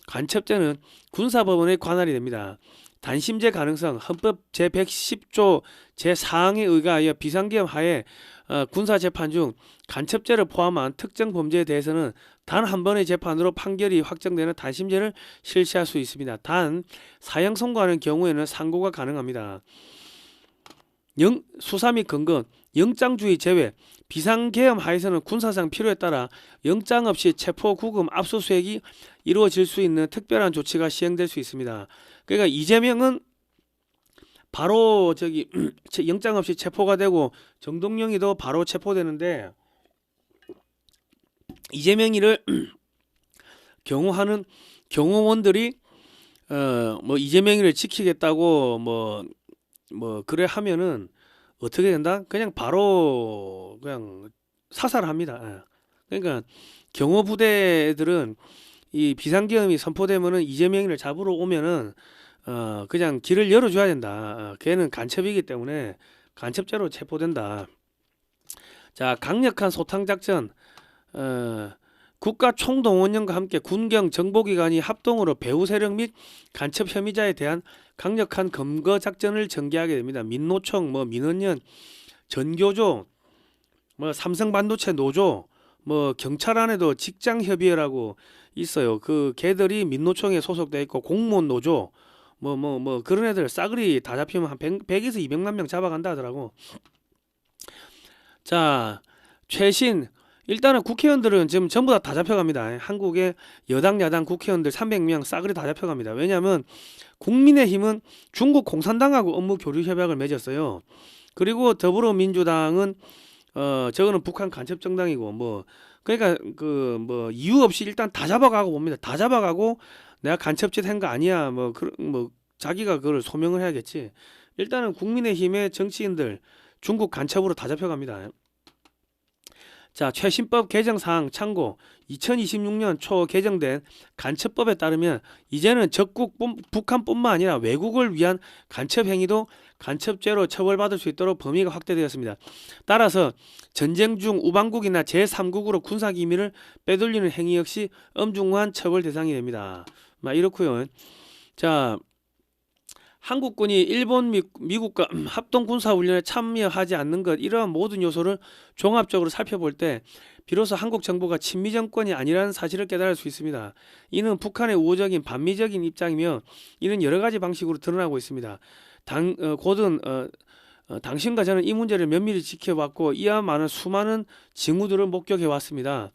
간첩죄는 군사법원의 관할이 됩니다. 단심제 가능성. 헌법 제110조 제4항에 의하여 비상계엄 하에 군사재판 중 간첩죄를 포함한 특정 범죄에 대해서는 단 한 번의 재판으로 판결이 확정되는 단심제를 실시할 수 있습니다. 단 사형 선고하는 경우에는 상고가 가능합니다. 수사 및 근거. 영장주의 제외. 비상계엄 하에서는 군사상 필요에 따라 영장 없이 체포, 구금, 압수수색이 이루어질 수 있는 특별한 조치가 시행될 수 있습니다. 그러니까 이재명은 바로 영장 없이 체포가 되고 정동영이도 바로 체포되는데, 이재명이를 경호하는 경호원들이 뭐 이재명이를 지키겠다고 뭐 그래 하면은 어떻게 된다? 그냥 바로 그냥 사살합니다. 그러니까 경호부대들은 이 비상계엄이 선포되면은 이재명이를 잡으러 오면은 그냥 길을 열어줘야 된다. 걔는 간첩이기 때문에 간첩죄로 체포된다. 자, 강력한 소탕작전. 국가 총동원령과 함께 군경 정보기관이 합동으로 배후 세력 및 간첩 혐의자에 대한 강력한 검거 작전을 전개하게 됩니다. 민노총, 민원연, 전교조, 삼성반도체 노조, 경찰 안에도 직장협의회라고 있어요. 그 걔들이 민노총에 소속돼 있고, 공무원 노조, 그런 애들 싸그리 다 잡히면 한 100에서 200만 명 잡아간다 하더라고. 자, 최신. 일단은 국회의원들은 지금 전부 다 잡혀갑니다. 한국의 여당 야당 국회의원들 300명 싸그리 다 잡혀갑니다. 왜냐하면 국민의힘은 중국 공산당하고 업무 교류 협약을 맺었어요. 그리고 더불어민주당은 저거는 북한 간첩 정당이고 그러니까 이유 없이 일단 다 잡아가고 봅니다. 다 잡아가고 내가 간첩짓 한 거 아니야 자기가 그걸 소명을 해야겠지. 일단은 국민의힘의 정치인들 중국 간첩으로 다 잡혀갑니다. 자, 최신법 개정사항 참고. 2026년 초 개정된 간첩법에 따르면 이제는 적국 북한뿐만 아니라 외국을 위한 간첩 행위도 간첩죄로 처벌받을 수 있도록 범위가 확대되었습니다. 따라서 전쟁 중 우방국이나 제3국으로 군사기밀을 빼돌리는 행위 역시 엄중한 처벌 대상이 됩니다. 이렇고요. 자, 한국군이 일본 미국과 합동군사훈련에 참여하지 않는 것, 이러한 모든 요소를 종합적으로 살펴볼 때 비로소 한국 정부가 친미 정권이 아니라는 사실을 깨달을 수 있습니다. 이는 북한의 우호적인 반미적인 입장이며 이는 여러 가지 방식으로 드러나고 있습니다. 당신과 저는 이 문제를 면밀히 지켜봤고 이와 많은 수많은 징후들을 목격해 왔습니다.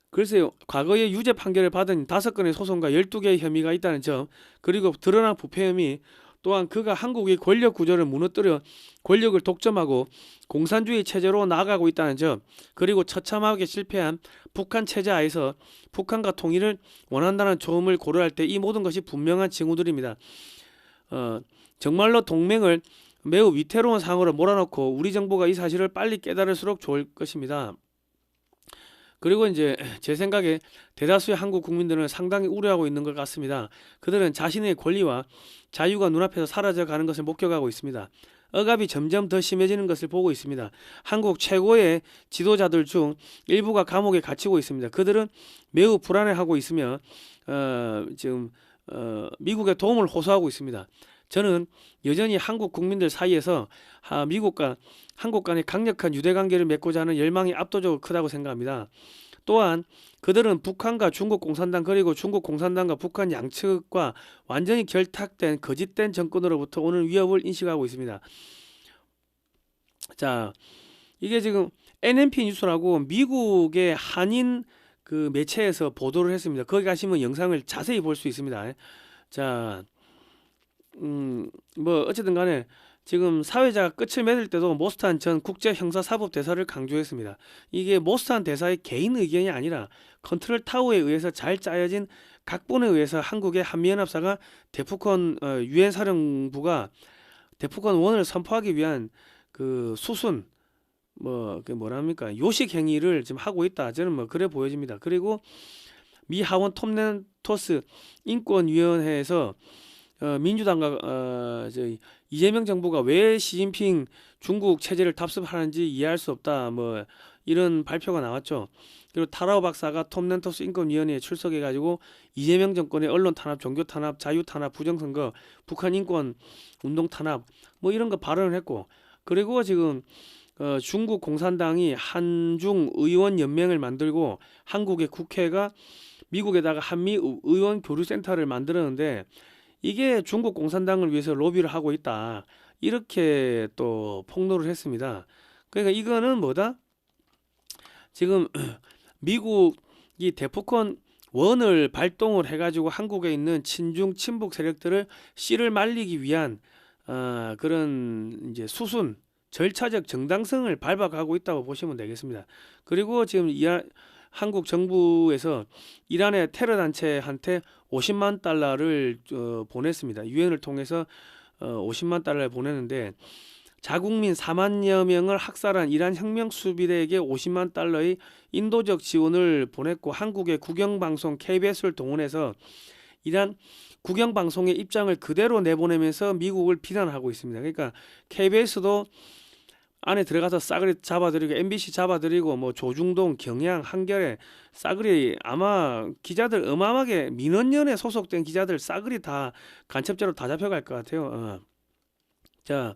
글쎄요, 과거에 유죄 판결을 받은 5건의 소송과 12개의 혐의가 있다는 점, 그리고 드러난 부패 혐의, 또한 그가 한국의 권력 구조를 무너뜨려 권력을 독점하고 공산주의 체제로 나아가고 있다는 점, 그리고 처참하게 실패한 북한 체제 하에서 북한과 통일을 원한다는 조음을 고려할 때 이 모든 것이 분명한 징후들입니다. 정말로 동맹을 매우 위태로운 상황으로 몰아넣고 우리 정부가 이 사실을 빨리 깨달을수록 좋을 것입니다. 그리고 이제 제 생각에 대다수의 한국 국민들은 상당히 우려하고 있는 것 같습니다. 그들은 자신의 권리와 자유가 눈앞에서 사라져가는 것을 목격하고 있습니다. 억압이 점점 더 심해지는 것을 보고 있습니다. 한국 최고의 지도자들 중 일부가 감옥에 갇히고 있습니다. 그들은 매우 불안해하고 있으며 지금 미국의 도움을 호소하고 있습니다. 저는 여전히 한국 국민들 사이에서 미국과 한국 간의 강력한 유대관계를 맺고자 하는 열망이 압도적으로 크다고 생각합니다. 또한 그들은 북한과 중국 공산당, 그리고 중국 공산당과 북한 양측과 완전히 결탁된 거짓된 정권으로부터 오는 위협을 인식하고 있습니다. 자, 이게 지금 NNP 뉴스라고 미국의 한인 그 매체에서 보도를 했습니다. 거기 가시면 영상을 자세히 볼 수 있습니다. 자, 뭐 어쨌든 간에 지금 사회자가 끝을 맺을 때도 모스탄 전 국제형사사법대사를 강조했습니다. 이게 모스탄 대사의 개인 의견이 아니라 컨트롤 타워에 의해서 잘 짜여진 각본에 의해서 한국의 한미연합사가 대북권 유엔 사령부가 대북권 원을 선포하기 위한 그 수순 그 뭐랍니까 요식 행위를 지금 하고 있다. 저는 뭐 그래 보여집니다. 그리고 미 하원 톱렌토스 인권위원회에서 민주당과 이재명 정부가 왜 시진핑 중국 체제를 답습하는지 이해할 수 없다. 뭐 이런 발표가 나왔죠. 그리고 타라오 박사가 톱렌토스 인권위원회에 출석해가지고 이재명 정권의 언론 탄압, 종교 탄압, 자유 탄압, 부정선거, 북한 인권 운동 탄압 뭐 이런 거 발언을 했고, 그리고 지금 중국 공산당이 한중 의원 연맹을 만들고 한국의 국회가 미국에다가 한미 의원 교류센터를 만들었는데 이게 중국 공산당을 위해서 로비를 하고 있다. 이렇게 또 폭로를 했습니다. 그러니까 이거는 뭐다? 지금 미국이 대북권 원을 발동을 해가지고 한국에 있는 친중 친북 세력들을 씨를 말리기 위한 그런 이제 수순 절차적 정당성을 발박하고 있다고 보시면 되겠습니다. 그리고 지금 한국 정부에서 이란의 테러 단체한테 50만 달러를 보냈습니다. 유엔을 통해서 50만 달러를 보냈는데 자국민 4만여 명을 학살한 이란 혁명 수비대에게 50만 달러의 인도적 지원을 보냈고, 한국의 국영방송 KBS를 동원해서 이란 국영방송의 입장을 그대로 내보내면서 미국을 비난하고 있습니다. 그러니까 KBS도 안에 들어가서 싸그리 잡아들이고, MBC 잡아들이고, 뭐 조중동, 경향, 한겨레 싸그리 아마 기자들 어마어마하게 민원연에 소속된 기자들 싸그리 다 간첩죄로 다 잡혀갈 것 같아요. 자,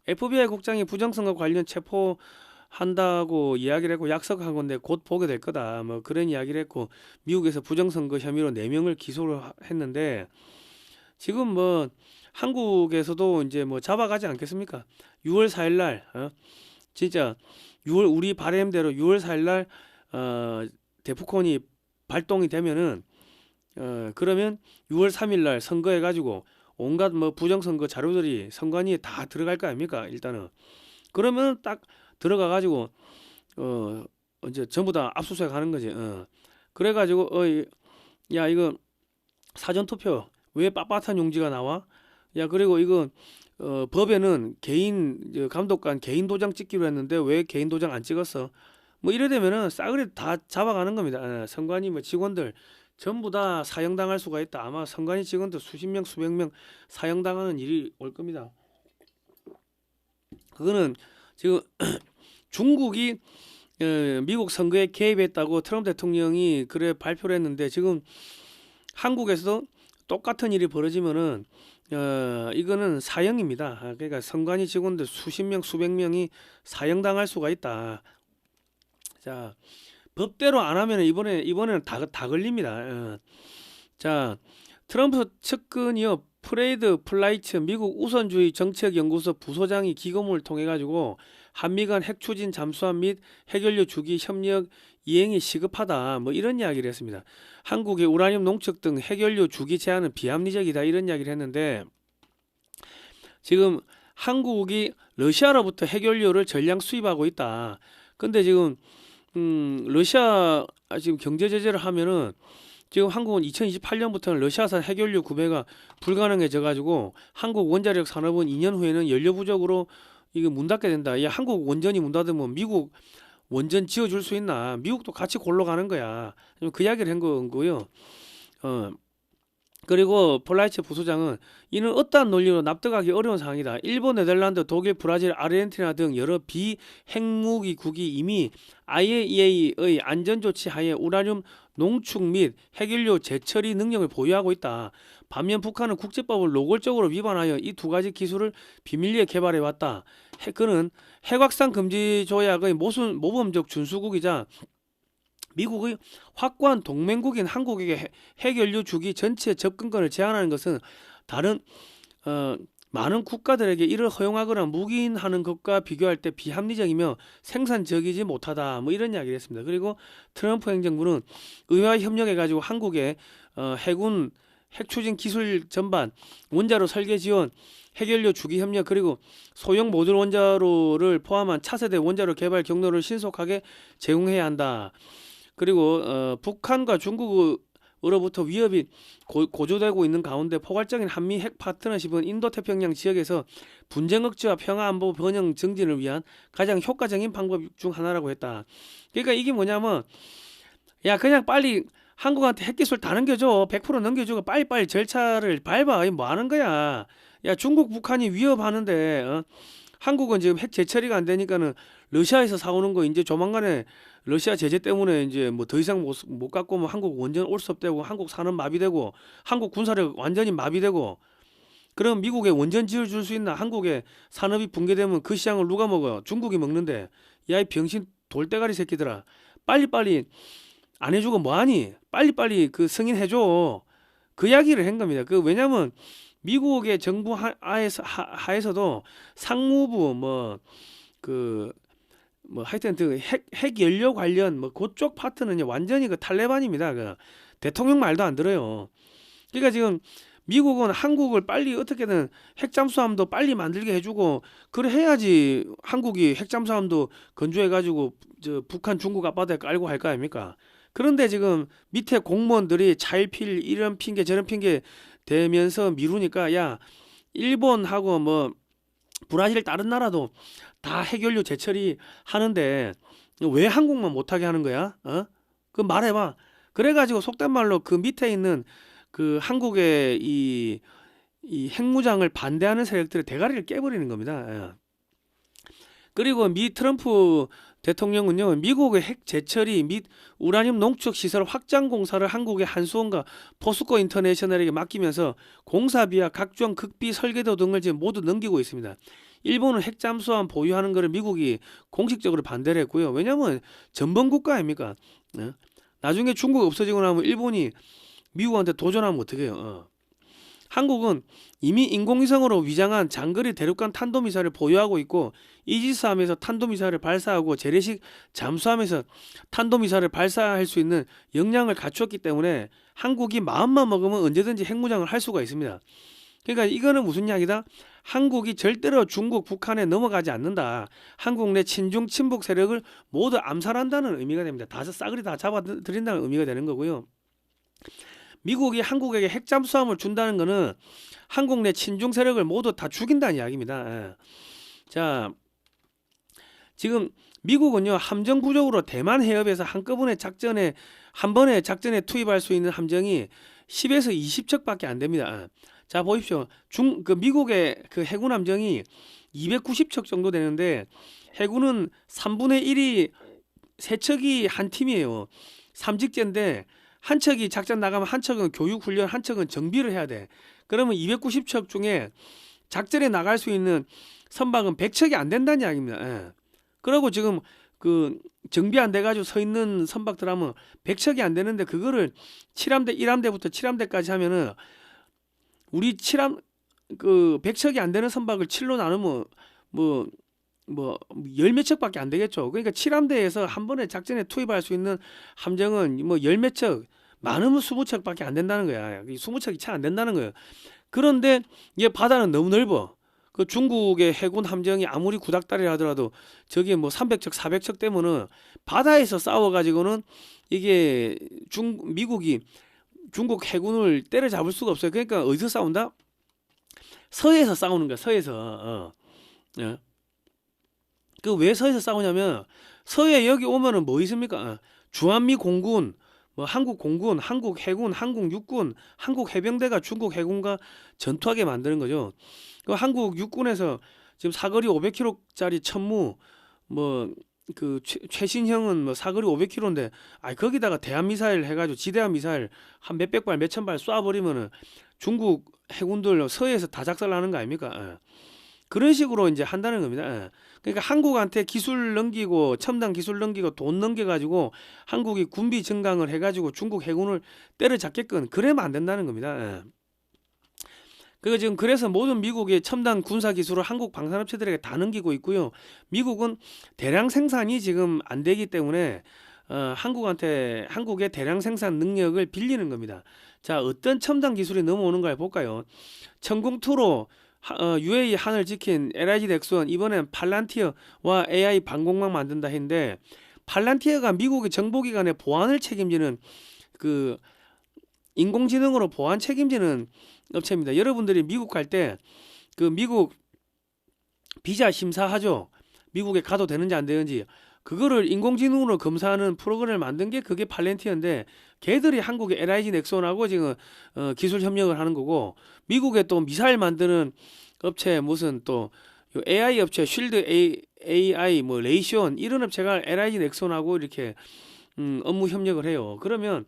FBI 국장이 부정선거 관련 체포한다고 이야기를 했고 약속한 건데 곧 보게 될 거다. 뭐 그런 이야기를 했고, 미국에서 부정선거 혐의로 4명을 기소를 했는데 지금 뭐 한국에서도 이제 뭐 잡아가지 않겠습니까? 6월 4일 날 진짜 우리 바람대로 6월 4일 날 대북권이 발동이 되면은 그러면 6월 3일 날 선거해 가지고 온갖 뭐 부정선거 자료들이 선관위에 다 들어갈 거 아닙니까? 일단은 그러면 딱 들어가 가지고 이제 전부 다 압수수색 하는 거지. 그래 가지고 야 이거 사전 투표 왜 빳빳한 용지가 나와? 야 그리고 이거 법에는 개인 감독관 개인 도장 찍기로 했는데 왜 개인 도장 안 찍었어? 뭐 이래 되면은 싸그리 다 잡아가는 겁니다. 선관위 뭐 직원들 전부 다 사형당할 수가 있다. 아마 선관위 직원들 수십 명 수백 명 사형당하는 일이 올 겁니다. 그거는 지금 중국이 미국 선거에 개입했다고 트럼프 대통령이 그래 발표를 했는데 지금 한국에서도 똑같은 일이 벌어지면은 이거는 사형입니다. 그러니까 선관위 직원들 수십 명 수백 명이 사형당할 수가 있다. 자, 법대로 안 하면 이번에는 다 걸립니다. 자, 트럼프 측근이요 프레이드 플라이츠 미국 우선주의 정책연구소 부소장이 기고문을 통해 가지고 한미 간 핵 추진 잠수함 및 해결료 주기 협력 이행이 시급하다. 뭐 이런 이야기를 했습니다. 한국의 우라늄 농축 등 해결료 주기 제한은 비합리적이다. 이런 이야기를 했는데 지금 한국이 러시아로부터 해결료를 전량 수입하고 있다. 근데 지금 러시아 지금 경제 제재를 하면은 지금 한국은 2028년부터는 러시아산 해결료 구매가 불가능해져 가지고 한국 원자력 산업은 2년 후에는 연료 부족으로 이거 문 닫게 된다. 야, 한국 원전이 문 닫으면 미국 원전 지어줄 수 있나? 미국도 같이 골로 가는 거야. 그 이야기를 한 거고요. 그리고 폴라이츠 부소장은 이는 어떠한 논리로 납득하기 어려운 상황이다. 일본, 네덜란드, 독일, 브라질, 아르헨티나 등 여러 비핵무기국이 이미 IAEA의 안전조치 하에 우라늄 농축 및 핵연료 재처리 능력을 보유하고 있다. 반면 북한은 국제법을 노골적으로 위반하여 이 두 가지 기술을 비밀리에 개발해 왔다. 그는 핵확산 금지 조약의 모범적 준수국이자 미국의 확고한 동맹국인 한국에게 핵연료 주기 전체 접근권을 제한하는 것은 다른 많은 국가들에게 이를 허용하거나 묵인하는 것과 비교할 때 비합리적이며 생산적이지 못하다. 뭐 이런 이야기를 했습니다. 그리고 트럼프 행정부는 의회와 협력해 가지고 한국의 해군 핵추진 기술 전반, 원자로 설계 지원, 핵연료 주기 협력, 그리고 소형 모듈 원자로를 포함한 차세대 원자로 개발 경로를 신속하게 제공해야 한다. 그리고 북한과 중국으로부터 위협이 고조되고 있는 가운데 포괄적인 한미 핵 파트너십은 인도태평양 지역에서 분쟁 억제와 평화 안보 번영 증진을 위한 가장 효과적인 방법 중 하나라고 했다. 그러니까 이게 뭐냐면, 야 그냥 빨리 한국한테 핵기술 다 넘겨줘, 100% 넘겨주고 빨리빨리 절차를 밟아. 뭐 하는 거야. 야 중국 북한이 위협하는데 한국은 지금 핵 재처리가 안 되니까는 러시아에서 사오는 거 이제 조만간에 러시아 제재 때문에 이제 뭐 더 이상 못 갖고 뭐 한국 원전 올 수 없대고, 한국 산업 마비되고, 한국 군사력 완전히 마비되고, 그럼 미국에 원전 지어줄 수 있나? 한국에 산업이 붕괴되면 그 시장을 누가 먹어? 중국이 먹는데. 야 이 병신 돌대가리 새끼들아, 빨리빨리 안 해주고 뭐하니? 빨리빨리 그 승인해줘. 그 이야기를 한 겁니다. 그 왜냐면 미국의 정부 하에서도 상무부 하여튼 그 핵 연료 관련 뭐 그쪽 파트는 완전히 그 탈레반입니다. 그 대통령 말도 안 들어요. 그러니까 지금 미국은 한국을 빨리 어떻게든 핵잠수함도 빨리 만들게 해주고, 그래 해야지 한국이 핵잠수함도 건조해가지고 저 북한 중국 앞바다에 깔고 할 거 아닙니까? 그런데 지금 밑에 공무원들이 차일피일 이런 핑계 저런 핑계 대면서 미루니까, 야 일본하고 뭐 브라질 다른 나라도 다 핵연료 재처리 하는데 왜 한국만 못하게 하는 거야? 그 말해봐. 그래가지고 속된 말로 그 밑에 있는 그 한국의 이 핵무장을 반대하는 세력들의 대가리를 깨버리는 겁니다. 예. 그리고 미 트럼프 대통령은요, 미국의 핵 재처리 및 우라늄 농축 시설 확장 공사를 한국의 한수원과 포스코 인터내셔널에게 맡기면서 공사비와 각종 극비 설계도 등을 지금 모두 넘기고 있습니다. 일본은 핵잠수함 보유하는 것을 미국이 공식적으로 반대를 했고요. 왜냐하면 전범국가 아닙니까? 나중에 중국 없어지고 나면 일본이 미국한테 도전하면 어떡해요? 한국은 이미 인공위성으로 위장한 장거리 대륙간 탄도미사일을 보유하고 있고, 이지스함에서 탄도미사일을 발사하고 재래식 잠수함에서 탄도미사일을 발사할 수 있는 역량을 갖추었기 때문에 한국이 마음만 먹으면 언제든지 핵무장을 할 수가 있습니다. 그러니까 이거는 무슨 이야기다? 한국이 절대로 중국, 북한에 넘어가지 않는다. 한국 내 친중, 친북 세력을 모두 암살한다는 의미가 됩니다. 다 싸그리 다 잡아들인다는 의미가 되는 거고요. 미국이 한국에게 핵잠수함을 준다는 것은 한국 내 친중 세력을 모두 다 죽인다는 이야기입니다. 자, 지금 미국은요, 함정 구조로 대만 해협에서 한꺼번에 한 번에 작전에 투입할 수 있는 함정이 10에서 20척밖에 안 됩니다. 자, 보십시오. 그 미국의 그 해군 함정이 290척 정도 되는데, 해군은 3분의 1이 3척이 한 팀이에요. 삼직제인데 한 척이 작전 나가면 한 척은 교육 훈련, 한 척은 정비를 해야 돼. 그러면 290척 중에 작전에 나갈 수 있는 선박은 100척이 안 된다는 이야기입니다. 그리고 지금 그 정비 안 돼가지고 서 있는 선박들 하면 100척이 안 되는데, 그거를 7함대 1함대부터 7함대까지 하면은 우리 100척이 안 되는 선박을 7로 나누면 열 몇 척밖에 안 되겠죠. 그러니까 7함대에서 한 번에 작전에 투입할 수 있는 함정은 뭐 열 몇 척, 많으면 20척밖에 안 된다는 거야. 20척이 채 안 된다는 거예요. 그런데 얘 바다는 너무 넓어. 그 중국의 해군 함정이 아무리 구닥다리라 하더라도 저게 뭐 300척, 400척 되면은 바다에서 싸워가지고는 이게 미국이 중국 해군을 때려잡을 수가 없어요. 그러니까 어디서 싸운다? 서해에서 싸우는 거야. 서해에서. 그 왜 서해에서 싸우냐면, 서해 여기 오면은 뭐 있습니까? 주한미 공군, 뭐 한국 공군, 한국 해군, 한국 육군, 한국 해병대가 중국 해군과 전투하게 만드는 거죠. 그 한국 육군에서 지금 사거리 500km짜리 천무, 뭐 그 최신형은 뭐 사거리 500km인데, 거기다가 대한 미사일 해가지고 지대한 미사일 한 몇백 발, 몇천 발 쏴버리면은 중국 해군들 서해에서 다 작살나는 거 아닙니까? 그런 식으로 이제 한다는 겁니다. 그러니까 한국한테 기술 넘기고, 첨단 기술 넘기고, 돈 넘겨가지고 한국이 군비 증강을 해가지고 중국 해군을 때려잡게끔 그러면 안 된다는 겁니다. 지금 그래서 모든 미국의 첨단 군사 기술을 한국 방산업체들에게 다 넘기고 있고요. 미국은 대량 생산이 지금 안 되기 때문에 한국의 대량 생산 능력을 빌리는 겁니다. 자, 어떤 첨단 기술이 넘어오는가 볼까요? 천궁2로 UAE 하늘 지킨 LIG 넥슨, 이번엔 팔란티어와 AI 방공망 만든다 했는데, 팔란티어가 미국의 정보기관의 보안을 책임지는 그 인공지능으로 보안 책임지는 업체입니다. 여러분들이 미국 갈 때 그 미국 비자 심사하죠. 미국에 가도 되는지 안 되는지. 그거를 인공지능으로 검사하는 프로그램을 만든 게 그게 팔란티어인데, 걔들이 한국의 LIG 넥슨하고 지금 기술 협력을 하는 거고, 미국에 또 미사일 만드는 업체, 무슨 또 AI 업체 쉴드 AI 뭐 레이시온 이런 업체가 LIG 넥슨하고 이렇게 업무 협력을 해요. 그러면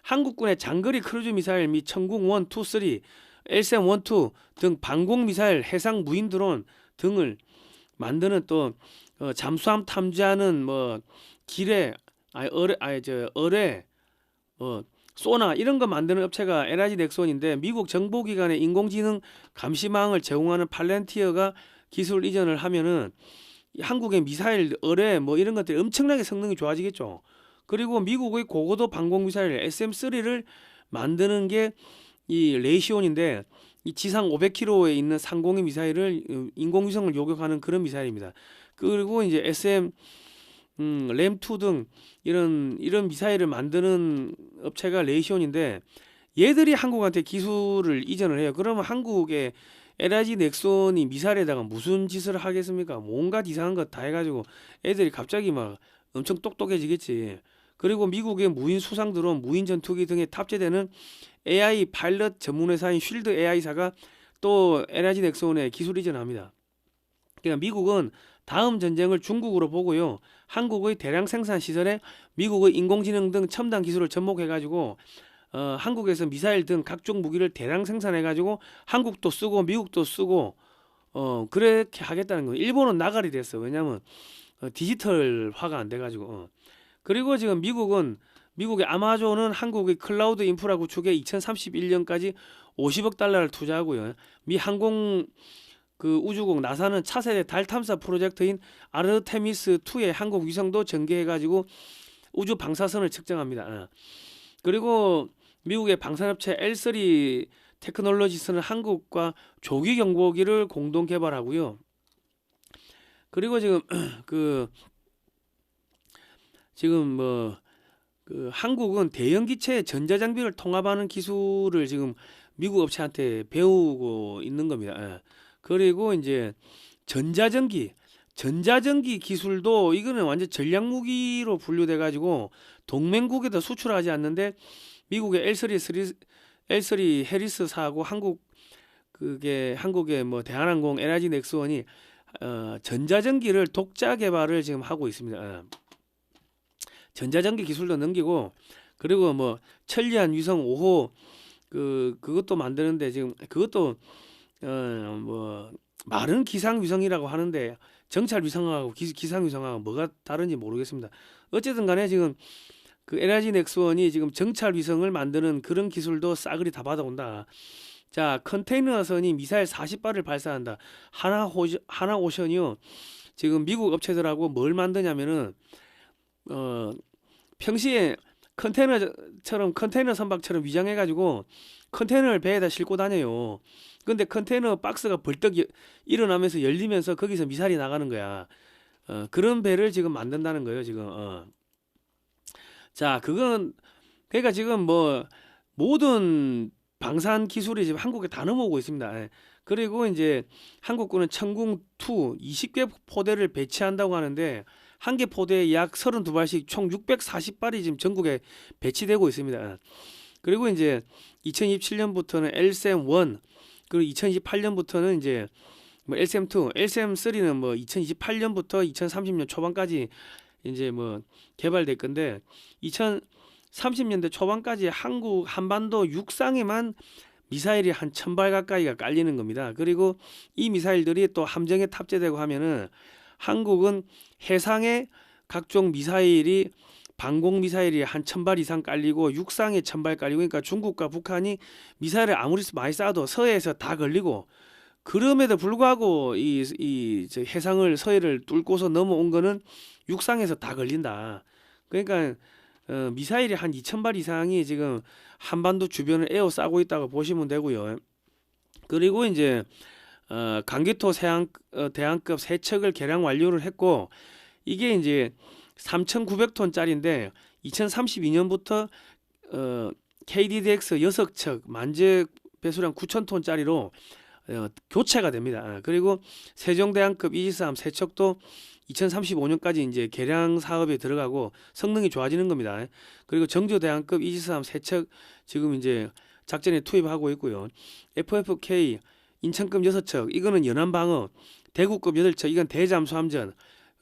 한국군의 장거리 크루즈 미사일 및 천궁 1, 2, 3, LSAM 1, 2 등 방공 미사일, 해상 무인 드론 등을 만드는 또 잠수함 탐지하는 뭐 기뢰, 어뢰, 소나 이런 거 만드는 업체가 LIG 넥슨인데, 미국 정보기관의 인공지능 감시망을 제공하는 팔란티어가 기술 이전을 하면은 한국의 미사일, 어뢰 뭐 이런 것들이 엄청나게 성능이 좋아지겠죠. 그리고 미국의 고고도 방공 미사일 SM3를 만드는 게 이 레이시온인데, 이 지상 500km에 있는 상공의 미사일을 인공위성을 요격하는 그런 미사일입니다. 그리고 이제 SM 램2 등 이런 미사일을 만드는 업체가 레이시온인데, 얘들이 한국한테 기술을 이전을 해요. 그러면 한국의 LIG 넥슨이 미사일에다가 무슨 짓을 하겠습니까? 뭔가 이상한 것 다 해가지고 애들이 갑자기 막 엄청 똑똑해지겠지. 그리고 미국의 무인 수상 드론, 무인 전투기 등에 탑재되는 AI 파일럿 전문 회사인 쉴드 AI사가 또 LIG 넥슨에 기술 이전합니다. 그러니까 미국은 다음 전쟁을 중국으로 보고요, 한국의 대량 생산 시설에 미국의 인공지능 등 첨단 기술을 접목해가지고 한국에서 미사일 등 각종 무기를 대량 생산해가지고 한국도 쓰고 미국도 쓰고 그렇게 하겠다는 거예요. 일본은 나가리 됐어. 왜냐면 디지털화가 안 돼가지고. 그리고 지금 미국의 아마존은 한국의 클라우드 인프라 구축에 2031년까지 50억 달러를 투자하고요. 미 항공 우주국 나사는 차세대 달 탐사 프로젝트인 아르테미스2의 한국 위성도 전개해가지고 우주 방사선을 측정합니다. 그리고 미국의 방산업체 L3 테크놀로지스는 한국과 조기 경보기를 공동 개발하고요. 그리고 지금 한국은 대형 기체의 전자장비를 통합하는 기술을 지금 미국 업체한테 배우고 있는 겁니다. 그리고 이제 전자전기 기술도 이거는 완전 전략 무기로 분류돼 가지고 동맹국에다 수출하지 않는데, 미국의 L3 해리스사하고 한국의 뭐 대한항공 LIG 넥슨이 전자전기를 독자 개발을 지금 하고 있습니다. 전자전기 기술도 넘기고, 그리고 뭐 천리안 위성 5호 그것도 만드는데, 지금 그것도 뭐 말은 기상 위성이라고 하는데 정찰 위성하고 기상 위성하고 뭐가 다른지 모르겠습니다. 어쨌든 간에 지금 그 LIG 넥슨이 지금 정찰 위성을 만드는 그런 기술도 싸그리 다 받아온다. 자, 컨테이너선이 미사일 40발을 발사한다. 하나오션이요. 지금 미국 업체들하고 뭘 만드냐면은 평시에 컨테이너 선박처럼 위장해가지고 컨테이너를 배에다 싣고 다녀요. 근데 컨테이너 박스가 벌떡 일어나면서 열리면서 거기서 미사일이 나가는 거야. 그런 배를 지금 만든다는 거예요, 지금. 자, 그러니까 지금 뭐 모든 방산 기술이 지금 한국에 다 넘어오고 있습니다. 그리고 이제 한국군은 천궁2 20개 포대를 배치한다고 하는데, 한 개 포대에 약 32발씩 총 640발이 지금 전국에 배치되고 있습니다. 그리고 이제 2027년부터는 LSAM-1, 그리고 2028년부터는 이제 뭐 LSAM-2, LSAM-3는 뭐 2028년부터 2030년 초반까지 이제 뭐 개발될 건데, 2030년대 초반까지 한국 한반도 육상에만 미사일이 한 1000발 가까이가 깔리는 겁니다. 그리고 이 미사일들이 또 함정에 탑재되고 하면은 한국은 해상에 각종 미사일이 방공 미사일이 한 1000발 이상 깔리고 육상에 1000발 깔리고, 그러니까 중국과 북한이 미사일을 아무리 많이 쏴도 서해에서 다 걸리고, 그럼에도 불구하고 이 해상을 서해를 뚫고서 넘어온 거는 육상에서 다 걸린다. 그러니까 미사일이 한 2,000발 이상이 지금 한반도 주변을 에워싸고 있다고 보시면 되고요. 그리고 이제 강기토 대항급 세 척을 개량 완료를 했고, 이게 이제 3,900톤짜리인데 2032년부터 KDDX 6척 만재 배수량 9,000톤짜리로 교체가 됩니다. 그리고 세종대왕급 이지스함 3척도 2035년까지 이제 개량 사업에 들어가고 성능이 좋아지는 겁니다. 그리고 정조대왕급 이지스함 3척 지금 이제 작전에 투입하고 있고요. FFK 인천급 6척 이거는 연안방어, 대구급 8척 이건 대잠수함전,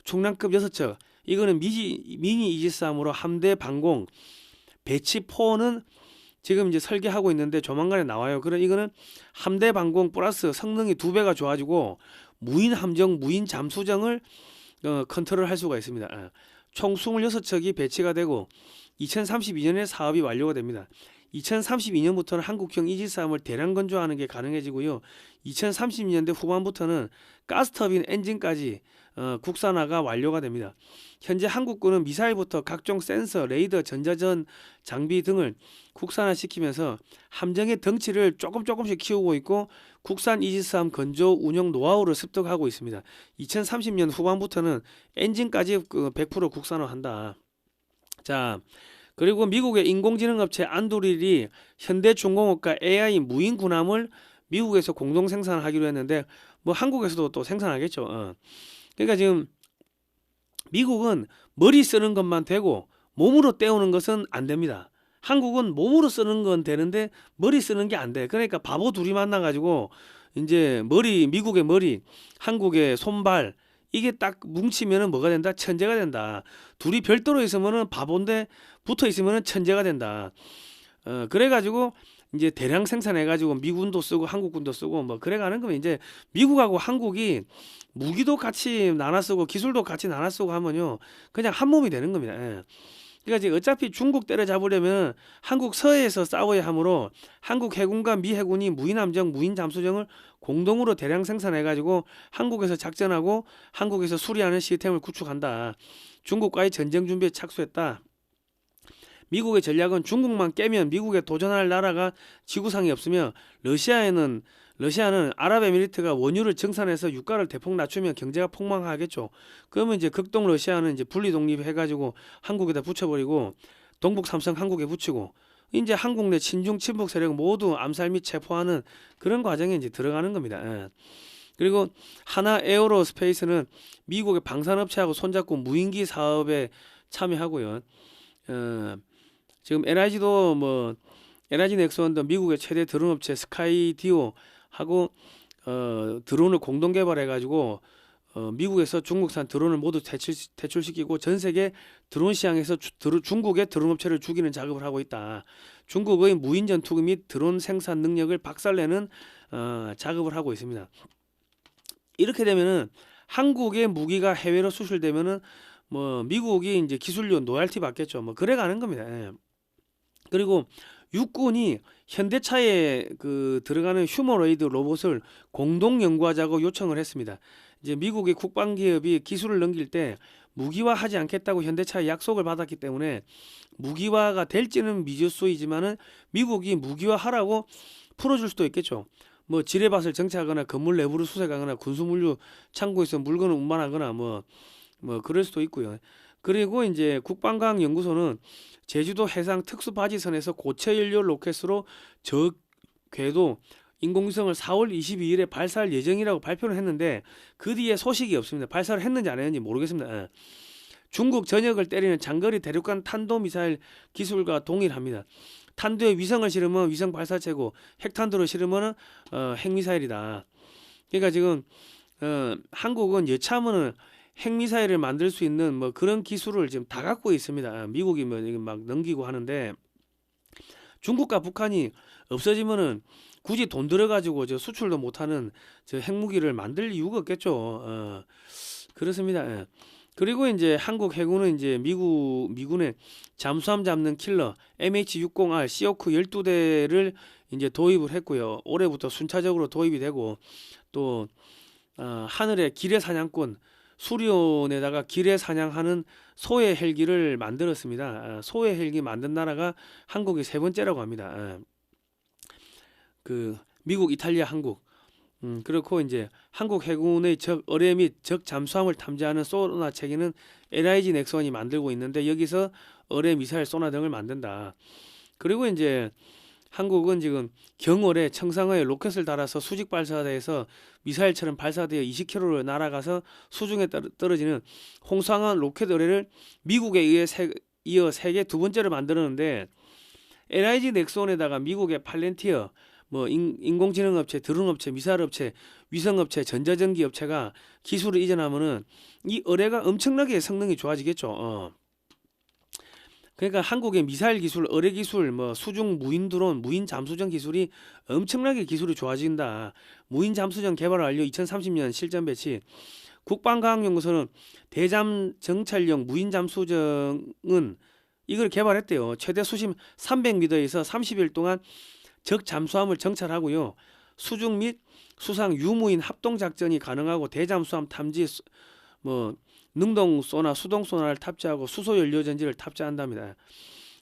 충남급 6척 이거는 미니 이지스함으로 함대 방공, 배치포는 지금 이제 설계하고 있는데 조만간에 나와요. 그럼 이거는 함대 방공 플러스 성능이 2배가 좋아지고 무인 함정, 무인 잠수정을 컨트롤할 수가 있습니다. 총 26척이 배치가 되고 2032년에 사업이 완료가 됩니다. 2032년부터는 한국형 이지스함을 대량 건조하는 게 가능해지고요. 2030년대 후반부터는 가스터빈 엔진까지 국산화가 완료가 됩니다. 현재 한국군은 미사일부터 각종 센서, 레이더, 전자전 장비 등을 국산화시키면서 함정의 덩치를 조금씩 키우고 있고 국산 이지스함 건조 운영 노하우를 습득하고 있습니다. 2030년 후반부터는 엔진까지 100% 국산화한다. 자, 그리고 미국의 인공지능 업체 안드릴이 현대중공업과 AI 무인 군함을 미국에서 공동 생산하기로 했는데 뭐 한국에서도 또 생산하겠죠. 그러니까 지금 미국은 머리 쓰는 것만 되고 몸으로 때우는 것은 안 됩니다. 한국은 몸으로 쓰는 건 되는데 머리 쓰는 게 안 돼. 그러니까 바보 둘이 만나가지고 이제 미국의 머리, 한국의 손발 이게 딱 뭉치면은 뭐가 된다? 천재가 된다. 둘이 별도로 있으면은 바본데 붙어 있으면은 천재가 된다. 그래가지고 이제 대량 생산해가지고 미군도 쓰고 한국군도 쓰고 뭐 그래가는 거면 이제 미국하고 한국이 무기도 같이 나눠 쓰고 기술도 같이 나눠 쓰고 하면요 그냥 한 몸이 되는 겁니다. 그러니까 이제 어차피 중국 때려잡으려면 한국 서해에서 싸워야 하므로 한국 해군과 미 해군이 무인 함정, 무인 잠수정을 공동으로 대량 생산해가지고 한국에서 작전하고 한국에서 수리하는 시스템을 구축한다. 중국과의 전쟁 준비에 착수했다. 미국의 전략은 중국만 깨면 미국에 도전할 나라가 지구상에 없으며 러시아는 아랍에미리트가 원유를 증산해서 유가를 대폭 낮추면 경제가 폭망하겠죠. 그러면 이제 극동 러시아는 이제 분리 독립해가지고 한국에다 붙여버리고 동북 삼성 한국에 붙이고 이제 한국 내 친중 친북 세력 모두 암살 및 체포하는 그런 과정에 이제 들어가는 겁니다. 그리고 하나 에어로스페이스는 미국의 방산업체하고 손잡고 무인기 사업에 참여하고요. 지금 NIG도 뭐 NIG 넥슨도 미국의 최대 드론 업체 스카이디오 하고 드론을 공동 개발해가지고 미국에서 중국산 드론을 모두 퇴출시키고 전 세계 드론 시장에서 중국의 드론 업체를 죽이는 작업을 하고 있다. 중국의 무인 전투기 및 드론 생산 능력을 박살내는 작업을 하고 있습니다. 이렇게 되면은 한국의 무기가 해외로 수출되면은 뭐 미국이 이제 기술료 로얄티 받겠죠. 뭐 그래 가는 겁니다. 그리고 육군이 현대차에 들어가는 휴머노이드 로봇을 공동 연구하자고 요청을 했습니다. 이제 미국의 국방기업이 기술을 넘길 때 무기화하지 않겠다고 현대차에 약속을 받았기 때문에 무기화가 될지는 미지수이지만은 미국이 무기화하라고 풀어줄 수도 있겠죠. 뭐 지뢰밭을 정착하거나 건물 내부를 수색하거나 군수물류 창고에서 물건을 운반하거나 뭐 그럴 수도 있고요. 그리고 이제 국방과학연구소는 제주도 해상 특수바지선에서 고체 연료 로켓으로 저궤도 인공위성을 4월 22일에 발사할 예정이라고 발표를 했는데 그 뒤에 소식이 없습니다. 발사를 했는지 안 했는지 모르겠습니다. 중국 전역을 때리는 장거리 대륙간 탄도미사일 기술과 동일합니다. 탄도에 위성을 실으면 위성 발사체고 핵탄두를 실으면 핵미사일이다. 그러니까 지금 한국은 여차하면은 핵미사일을 만들 수 있는 뭐 그런 기술을 지금 다 갖고 있습니다. 미국이 뭐 막 넘기고 하는데 중국과 북한이 없어지면은 굳이 돈 들어가지고 저 수출도 못하는 저 핵무기를 만들 이유가 없겠죠. 그렇습니다. 그리고 이제 한국 해군은 이제 미군의 잠수함 잡는 킬러 MH-60R 시오크 12대를 이제 도입을 했고요. 올해부터 순차적으로 도입이 되고 또 하늘의 기뢰 사냥꾼 수리온에다가 길에 사냥하는 소해 헬기를 만들었습니다. 소해 헬기 만든 나라가 한국이 세 번째라고 합니다. 그 미국, 이탈리아, 한국. 그렇고 이제 한국 해군의 적 어뢰 및 적 잠수함을 탐지하는 소나 체계는 LIG 넥슨이 만들고 있는데 여기서 어뢰, 미사일, 소나 등을 만든다. 그리고 이제 한국은 지금 경어뢰, 청상어에 로켓을 달아서 수직 발사대에서 미사일처럼 발사되어 20km로 날아가서 수중에 떨어지는 홍상원 로켓 어뢰를 미국에 이어 세계 두 번째로 만들었는데 LIG 넥슨에다가 미국의 팔렌티어 뭐 인공지능 업체, 드론 업체, 미사일 업체, 위성 업체, 전자전기 업체가 기술을 이전하면은 이 어뢰가 엄청나게 성능이 좋아지겠죠. 그러니까 한국의 미사일 기술, 어뢰 기술, 뭐 수중 무인 드론, 무인 잠수정 기술이 엄청나게 기술이 좋아진다. 무인 잠수정 개발 완료 2030년 실전 배치. 국방과학연구소는 대잠 정찰용 무인 잠수정은 이걸 개발했대요. 최대 수심 300m에서 30일 동안 적 잠수함을 정찰하고요. 수중 및 수상 유무인 합동 작전이 가능하고 대잠수함 탐지 뭐 능동 소나 수동 소나를 탑재하고 수소 연료 전지를 탑재한답니다.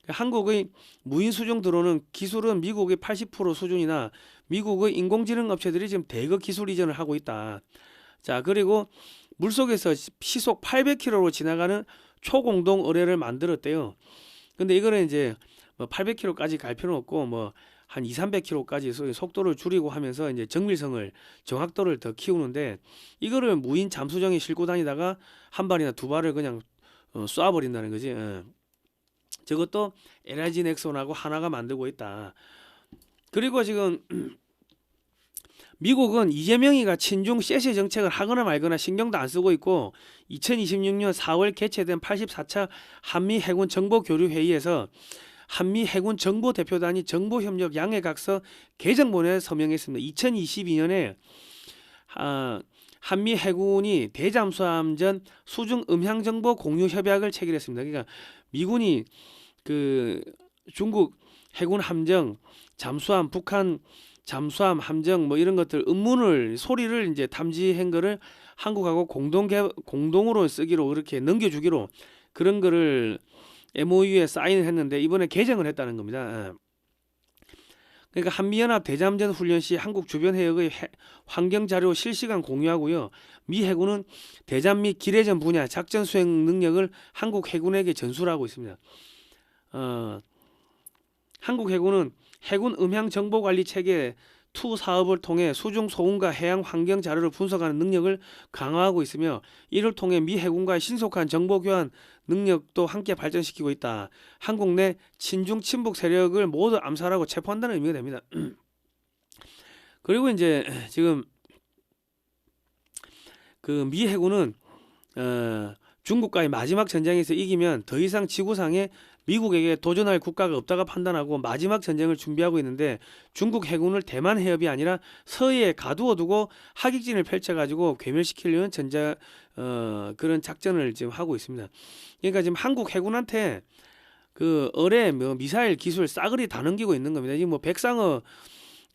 한국의 무인 수중 드론은 기술은 미국의 80% 수준이나 미국의 인공지능 업체들이 지금 대거 기술 이전을 하고 있다. 자, 그리고 물속에서 시속 800km로 지나가는 초공동 어뢰를 만들었대요. 근데 이거는 이제 뭐 800km까지 갈 필요는 없고 뭐 한 200~300km까지 속도를 줄이고 하면서 이제 정밀성을 정확도를 더 키우는데 이거를 무인 잠수정에 싣고 다니다가 한 발이나 두 발을 그냥 쏴버린다는 거지. 저것도 LIG 넥슨하고 하나가 만들고 있다. 그리고 지금 미국은 이재명이가 친중 세시 정책을 하거나 말거나 신경도 안 쓰고 있고 2026년 4월 개최된 84차 한미 해군 정보 교류 회의에서 한미 해군 정보 대표단이 정보협력 양해각서 개정본에 서명했습니다. 2022년에 한미 해군이 대잠수함전 수중 음향 정보 공유 협약을 체결했습니다. 그러니까 미군이 그 중국 해군 함정, 잠수함, 북한 잠수함, 함정 뭐 이런 것들 음문을 소리를 이제 탐지한 거를 한국하고 공동으로 쓰기로 그렇게 넘겨주기로 그런 거를 MOU에 사인을 했는데 이번에 개정을 했다는 겁니다. 그러니까 한미연합 대잠전 훈련 시 한국 주변 해역의 환경 자료 실시간 공유하고요. 미 해군은 대잠 및 기뢰전 분야 작전 수행 능력을 한국 해군에게 전수하고 있습니다. 한국 해군은 해군 음향 정보 관리 체계 2 사업을 통해 수중 소음과 해양 환경 자료를 분석하는 능력을 강화하고 있으며 이를 통해 미 해군과의 신속한 정보 교환 능력도 함께 발전시키고 있다. 한국 내 친중 친북 세력을 모두 암살하고 체포한다는 의미가 됩니다. 그리고 이제 지금 그 미 해군은 중국과의 마지막 전쟁에서 이기면 더 이상 지구상에 미국에게 도전할 국가가 없다가 판단하고 마지막 전쟁을 준비하고 있는데 중국 해군을 대만 해협이 아니라 서해에 가두어 두고 하객진을 펼쳐가지고 괴멸시키려는 그런 작전을 지금 하고 있습니다. 그러니까 지금 한국 해군한테 그 어뢰 뭐 미사일 기술 싸그리 다 넘기고 있는 겁니다. 지금 뭐 백상어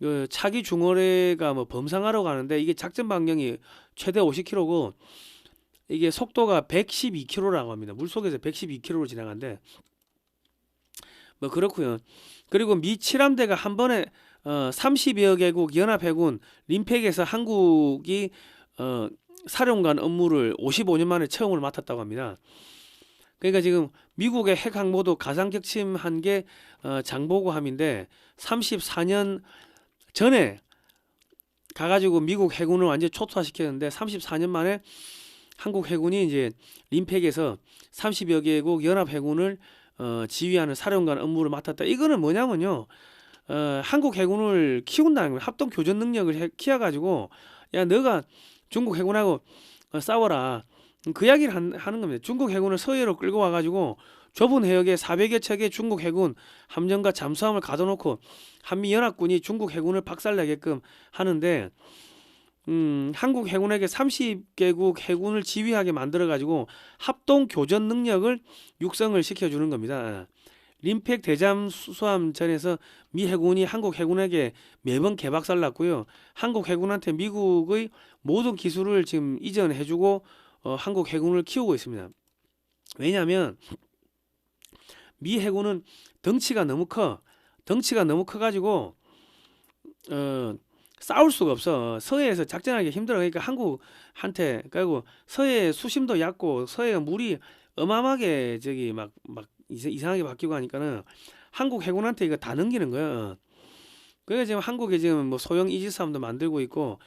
그 차기 중어뢰가 뭐 범상하러 가는데 이게 작전 반경이 최대 50km고 이게 속도가 112km라고 합니다. 물속에서 112km로 지나가는데 뭐 그렇고요. 그리고 미 7함대가 한 번에 30여 개국 연합해군 림팩에서 한국이 사령관 업무를 55년 만에 처음으로 맡았다고 합니다. 그러니까 지금 미국의 핵 항모도 가상 격침한 게 장보고함인데 34년 전에 가가지고 미국 해군을 완전히 초토화시켰는데 34년 만에 한국 해군이 이제 림팩에서 30여 개국 연합 해군을 지휘하는 사령관 업무를 맡았다. 이거는 뭐냐면요, 한국 해군을 키운다는 거예요. 합동 교전 능력을 키워가지고 야 너가 중국 해군하고 싸워라. 그 이야기를 하는 겁니다. 중국 해군을 서해로 끌고 와가지고 좁은 해역에 400여 척의 중국 해군 함정과 잠수함을 가둬놓고 한미연합군이 중국 해군을 박살내게끔 하는데 한국 해군에게 30개국 해군을 지휘하게 만들어가지고 합동 교전 능력을 육성을 시켜주는 겁니다. 림팩 대잠수함전에서 미 해군이 한국 해군에게 매번 개박살 났고요. 한국 해군한테 미국의 모든 기술을 지금 이전해주고 한국 해군을 키우고 있습니다. 왜냐하면 미 해군은 덩치가 너무 커가지고 싸울 수가 없어. 서해에서 작전하기 힘들어. 그러니까 한국한테, 그리고 서해 수심도 얕고 서해가 물이 어마어마하게 저기 막 이상하게 바뀌고 하니까는 한국 해군한테 이거 다 넘기는 거야. 그래서 지금 한국에 지금 뭐 소형 이지스함도 만들고 있고,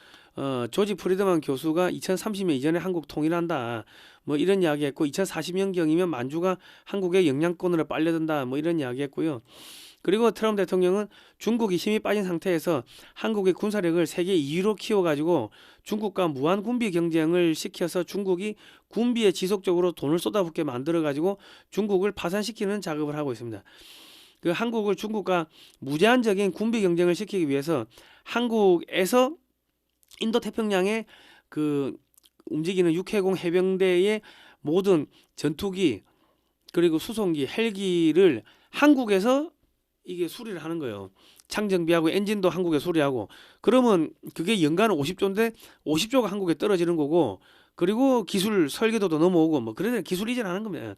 조지 프리드만 교수가 2030년 이전에 한국 통일한다, 뭐 이런 이야기했고, 2040년경이면 만주가 한국의 영향권으로 빨려든다, 뭐 이런 이야기했고요. 그리고 트럼프 대통령은 중국이 힘이 빠진 상태에서 한국의 군사력을 세계 2위로 키워가지고 중국과 무한 군비 경쟁을 시켜서 중국이 군비에 지속적으로 돈을 쏟아붓게 만들어가지고 중국을 파산시키는 작업을 하고 있습니다. 그 한국을 중국과 무제한적인 군비 경쟁을 시키기 위해서 한국에서 인도 태평양에 그 움직이는 육해공 해병대의 모든 전투기 그리고 수송기 헬기를 한국에서 이게 수리를 하는 거예요. 창정비하고 엔진도 한국에 수리하고, 그러면 그게 연간 50조인데 50조가 한국에 떨어지는 거고, 그리고 기술 설계도도 넘어오고 뭐 그래서 기술 이전하는 겁니다.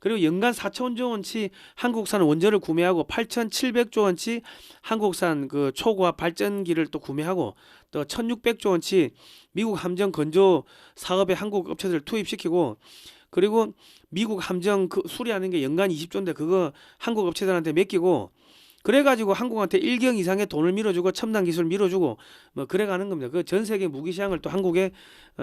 그리고 연간 4천조 원치 한국산 원전을 구매하고 8,700조 원치 한국산 그 초고압 발전기를 또 구매하고, 또 1,600조 원치 미국 함정 건조 사업에 한국 업체들을 투입시키고, 그리고 미국 함정 그 수리하는 게 연간 20조인데 그거 한국 업체들한테 맡기고, 그래가지고 한국한테 1경 이상의 돈을 밀어주고 첨단 기술 밀어주고 뭐 그래가는 겁니다. 그 전 세계 무기 시장을 또 한국에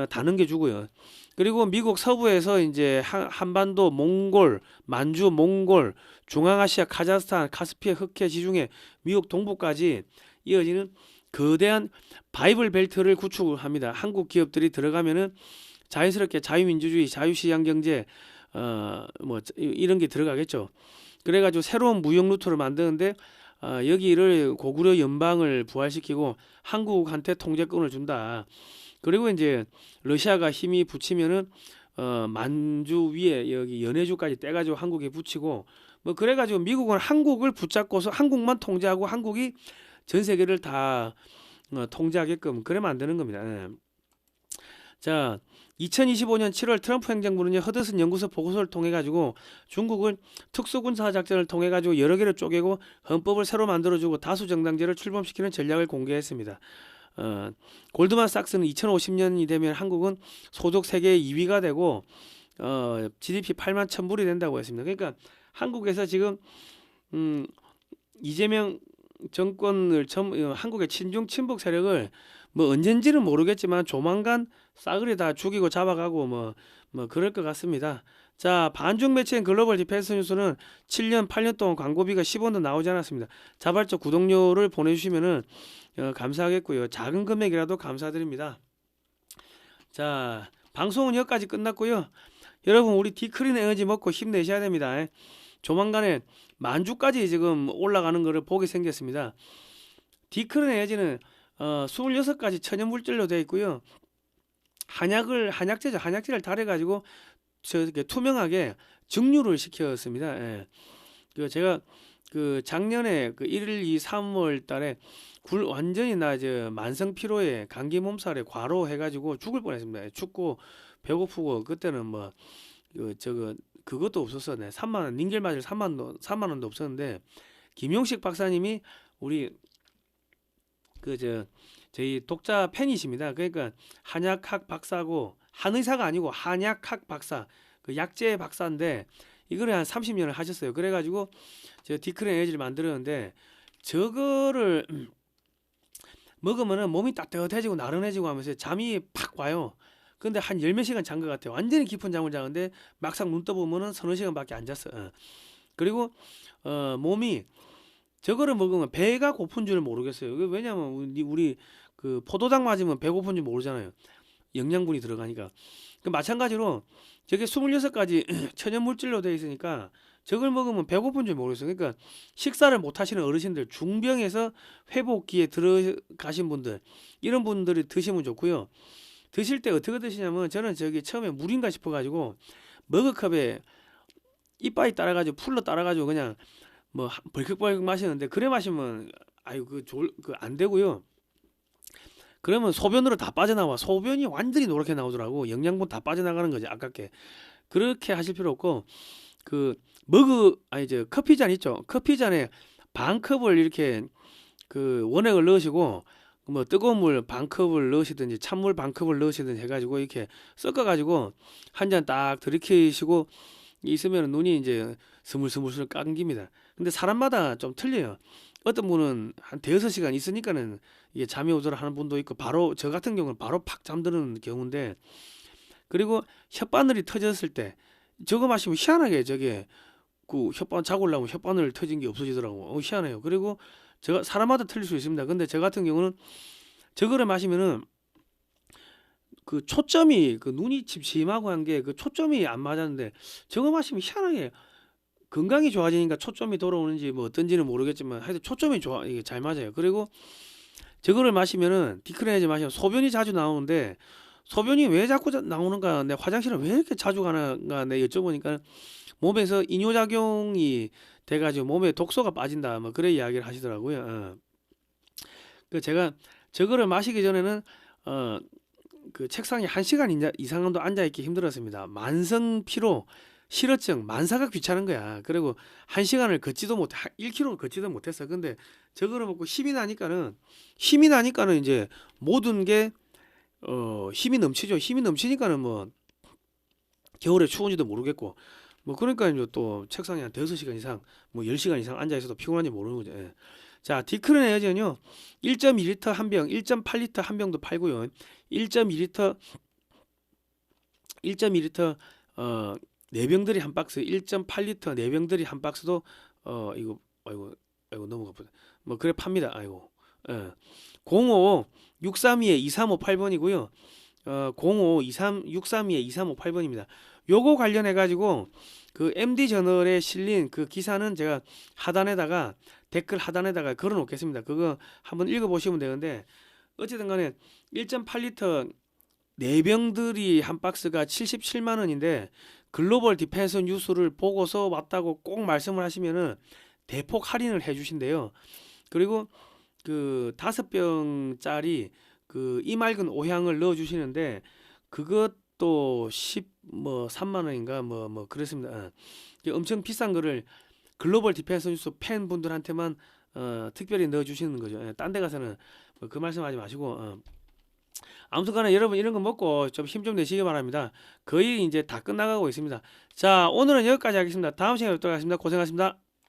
다 넘겨주고요. 그리고 미국 서부에서 이제 한반도, 몽골, 만주, 몽골, 중앙아시아, 카자흐스탄, 카스피해, 흑해, 지중해, 미국 동부까지 이어지는 거대한 바이블 벨트를 구축합니다. 한국 기업들이 들어가면은 자연스럽게 자유민주주의, 자유시장 경제, 뭐 이런 게 들어가겠죠. 그래가지고 새로운 무역 루트를 만드는데 여기를 고구려 연방을 부활시키고 한국한테 통제권을 준다. 그리고 이제 러시아가 힘이 붙이면은 만주 위에 여기 연해주까지 떼가지고 한국에 붙이고, 뭐 그래가지고 미국은 한국을 붙잡고서 한국만 통제하고 한국이 전 세계를 다 통제하게끔 그래 만드는 겁니다. 예. 자, 2025년 7월 트럼프 행정부는요, 허드슨 연구소 보고서를 통해 가지고 중국을 특수군사 작전을 통해 가지고 여러 개를 쪼개고 헌법을 새로 만들어주고 다수 정당제를 출범시키는 전략을 공개했습니다. 골드만삭스는 2050년이 되면 한국은 소득 세계 2위가 되고 GDP 8만 1,000불이 된다고 했습니다. 그러니까 한국에서 지금 이재명 정권을 한국의 친중 친북 세력을 뭐 언젠지는 모르겠지만 조만간 싸그리 다 죽이고 잡아가고 뭐 그럴 것 같습니다. 자, 반중 매체인 글로벌 디펜스 뉴스는 7년 8년 동안 광고비가 10원도 나오지 않았습니다. 자발적 구독료를 보내주시면은 감사하겠고요. 작은 금액이라도 감사드립니다. 자, 방송은 여기까지 끝났고요. 여러분, 우리 디크린 에너지 먹고 힘내셔야 됩니다. 조만간에 만주까지 지금 올라가는 것을 보게 생겼습니다. 디크린 에너지는 26가지 천연물질로 되어 있고요. 한약재를 달여가지고 저렇게 투명하게 증류를 시켰습니다. 예. 제가 그 작년에 그 1월, 2, 3월 달에 완전히 나 만성 피로에 감기 몸살에 과로 해가지고 죽을 뻔했습니다. 춥고 배고프고 그때는 뭐 그것도 없었어. 네. 3만 원 닌겔 맞을 3만 원도 없었는데 김용식 박사님이 우리 저희 독자 팬이십니다. 그러니까 한약학 박사고 한의사가 아니고 한약학 박사, 그 약재 박사인데 이거를 한 30년을 하셨어요. 그래가지고 저 디크린 에너지를 만들었는데 저거를 먹으면은 몸이 따뜻해지고 나른해지고 하면서 잠이 팍 와요. 근데 한 10몇 시간 잔 것 같아요. 완전히 깊은 잠을 자는데 막상 눈 떠보면은 서너 시간밖에 안 잤어요. 그리고 몸이 저거를 먹으면 배가 고픈 줄 모르겠어요. 왜냐면 우리 그 포도당 맞으면 배고픈 줄 모르잖아요. 영양분이 들어가니까. 그 마찬가지로 저게 26가지 천연물질로 되어 있으니까 저걸 먹으면 배고픈 줄 모르겠어요. 그러니까 식사를 못 하시는 어르신들, 중병에서 회복기에 들어가신 분들, 이런 분들이 드시면 좋고요. 드실 때 어떻게 드시냐면 저는 저기 처음에 물인가 싶어가지고 머그컵에 이빨이 따라가지고 풀로 따라가지고 그냥 뭐 벌컥벌컥 마시는데, 그래 마시면 아유 그 안 되고요. 그러면 소변으로 다 빠져나와. 소변이 완전히 노랗게 나오더라고. 영양분 다 빠져나가는 거지. 아깝게. 그렇게 하실 필요 없고 그 아니 저 커피잔 있죠. 커피잔에 반 컵을 이렇게 그 원액을 넣으시고 뭐 뜨거운 물 반 컵을 넣으시든지 찬물 반 컵을 넣으시든지 해가지고 이렇게 섞어가지고 한 잔 딱 들이키시고 있으면 눈이 이제 스물스물 감깁니다. 근데 사람마다 좀 틀려요. 어떤 분은 한 대여섯 시간 있으니까는 이게 잠이 오더라 하는 분도 있고 바로 저 같은 경우는 바로 팍 잠드는 경우인데 그리고 혓바늘이 터졌을 때 저거 마시면 희한하게 저게 그 혓바늘 자고 올라오면 혓바늘 터진 게 없어지더라고. 희한해요. 그리고 제가 사람마다 틀릴 수 있습니다. 근데 저 같은 경우는 저거를 마시면은 그 초점이 그 눈이 침침하고 한 게 그 초점이 안 맞았는데 저거 마시면 희한하게 건강이 좋아지니까 초점이 돌아오는지 뭐 어떤지는 모르겠지만 하여튼 초점이 좋아 이게 잘 맞아요. 그리고 저거를 마시면은 디크레이즈 마시면 소변이 자주 나오는데 소변이 왜 자꾸 나오는가 내 화장실을 왜 이렇게 자주 가는가 내 여쭤보니까 몸에서 이뇨작용이 돼가지고 몸에 독소가 빠진다 뭐 그런 이야기를 하시더라고요. 그 제가 저거를 마시기 전에는 그 책상에 1시간 이상도 앉아있기 힘들었습니다. 만성 피로 실어증 만사가 귀찮은 거야. 그리고 1시간을 걷지도 못해 1km 걷지도 못했어. 근데 저거를 먹고 힘이 나니까는 이제 모든 게 힘이 넘치죠. 힘이 넘치니까는 뭐 겨울에 추운지도 모르겠고 뭐 그러니까 이제 또 책상에 한 5시간 이상 뭐 10시간 이상 앉아 있어도 피곤한지 모르는 거죠. 예. 자, 디크른 에어전요. 1.2리터 한 병, 1.8리터 한 병도 팔고요. 1.2리터 1.2리터 네 병들이 한 박스, 1.8리터 네 병들이 한 박스도 이거 아이고 너무 가쁘다. 뭐 그래 팝니다. 아이고. 예. 05 632에 2358번이고요. 05 632에 2358번입니다. 요거 관련해 가지고 그 MD 저널에 실린 그 기사는 제가 댓글 하단에다가 걸어 놓겠습니다. 그거 한번 읽어 보시면 되는데 어쨌든 간에 1.8리터 네 병들이 한 박스가 77만 원인데 글로벌 디펜스 뉴스를 보고서 왔다고 꼭 말씀을 하시면은 대폭 할인을 해 주신대요. 그리고 그 5병짜리 그 이맑은 오향을 넣어 주시는데 그것도 3만 원인가 뭐 그렇습니다. 엄청 비싼 거를 글로벌 디펜스 뉴스 팬분들한테만 특별히 넣어 주시는 거죠. 딴 데 가서는 그 말씀하지 마시고 아무튼간에 여러분 이런 거 먹고 좀 힘 좀 내시기 바랍니다. 거의 이제 다 끝나가고 있습니다. 자, 오늘은 여기까지 하겠습니다. 다음 시간에 뵙도록 하겠습니다. 고생하셨습니다.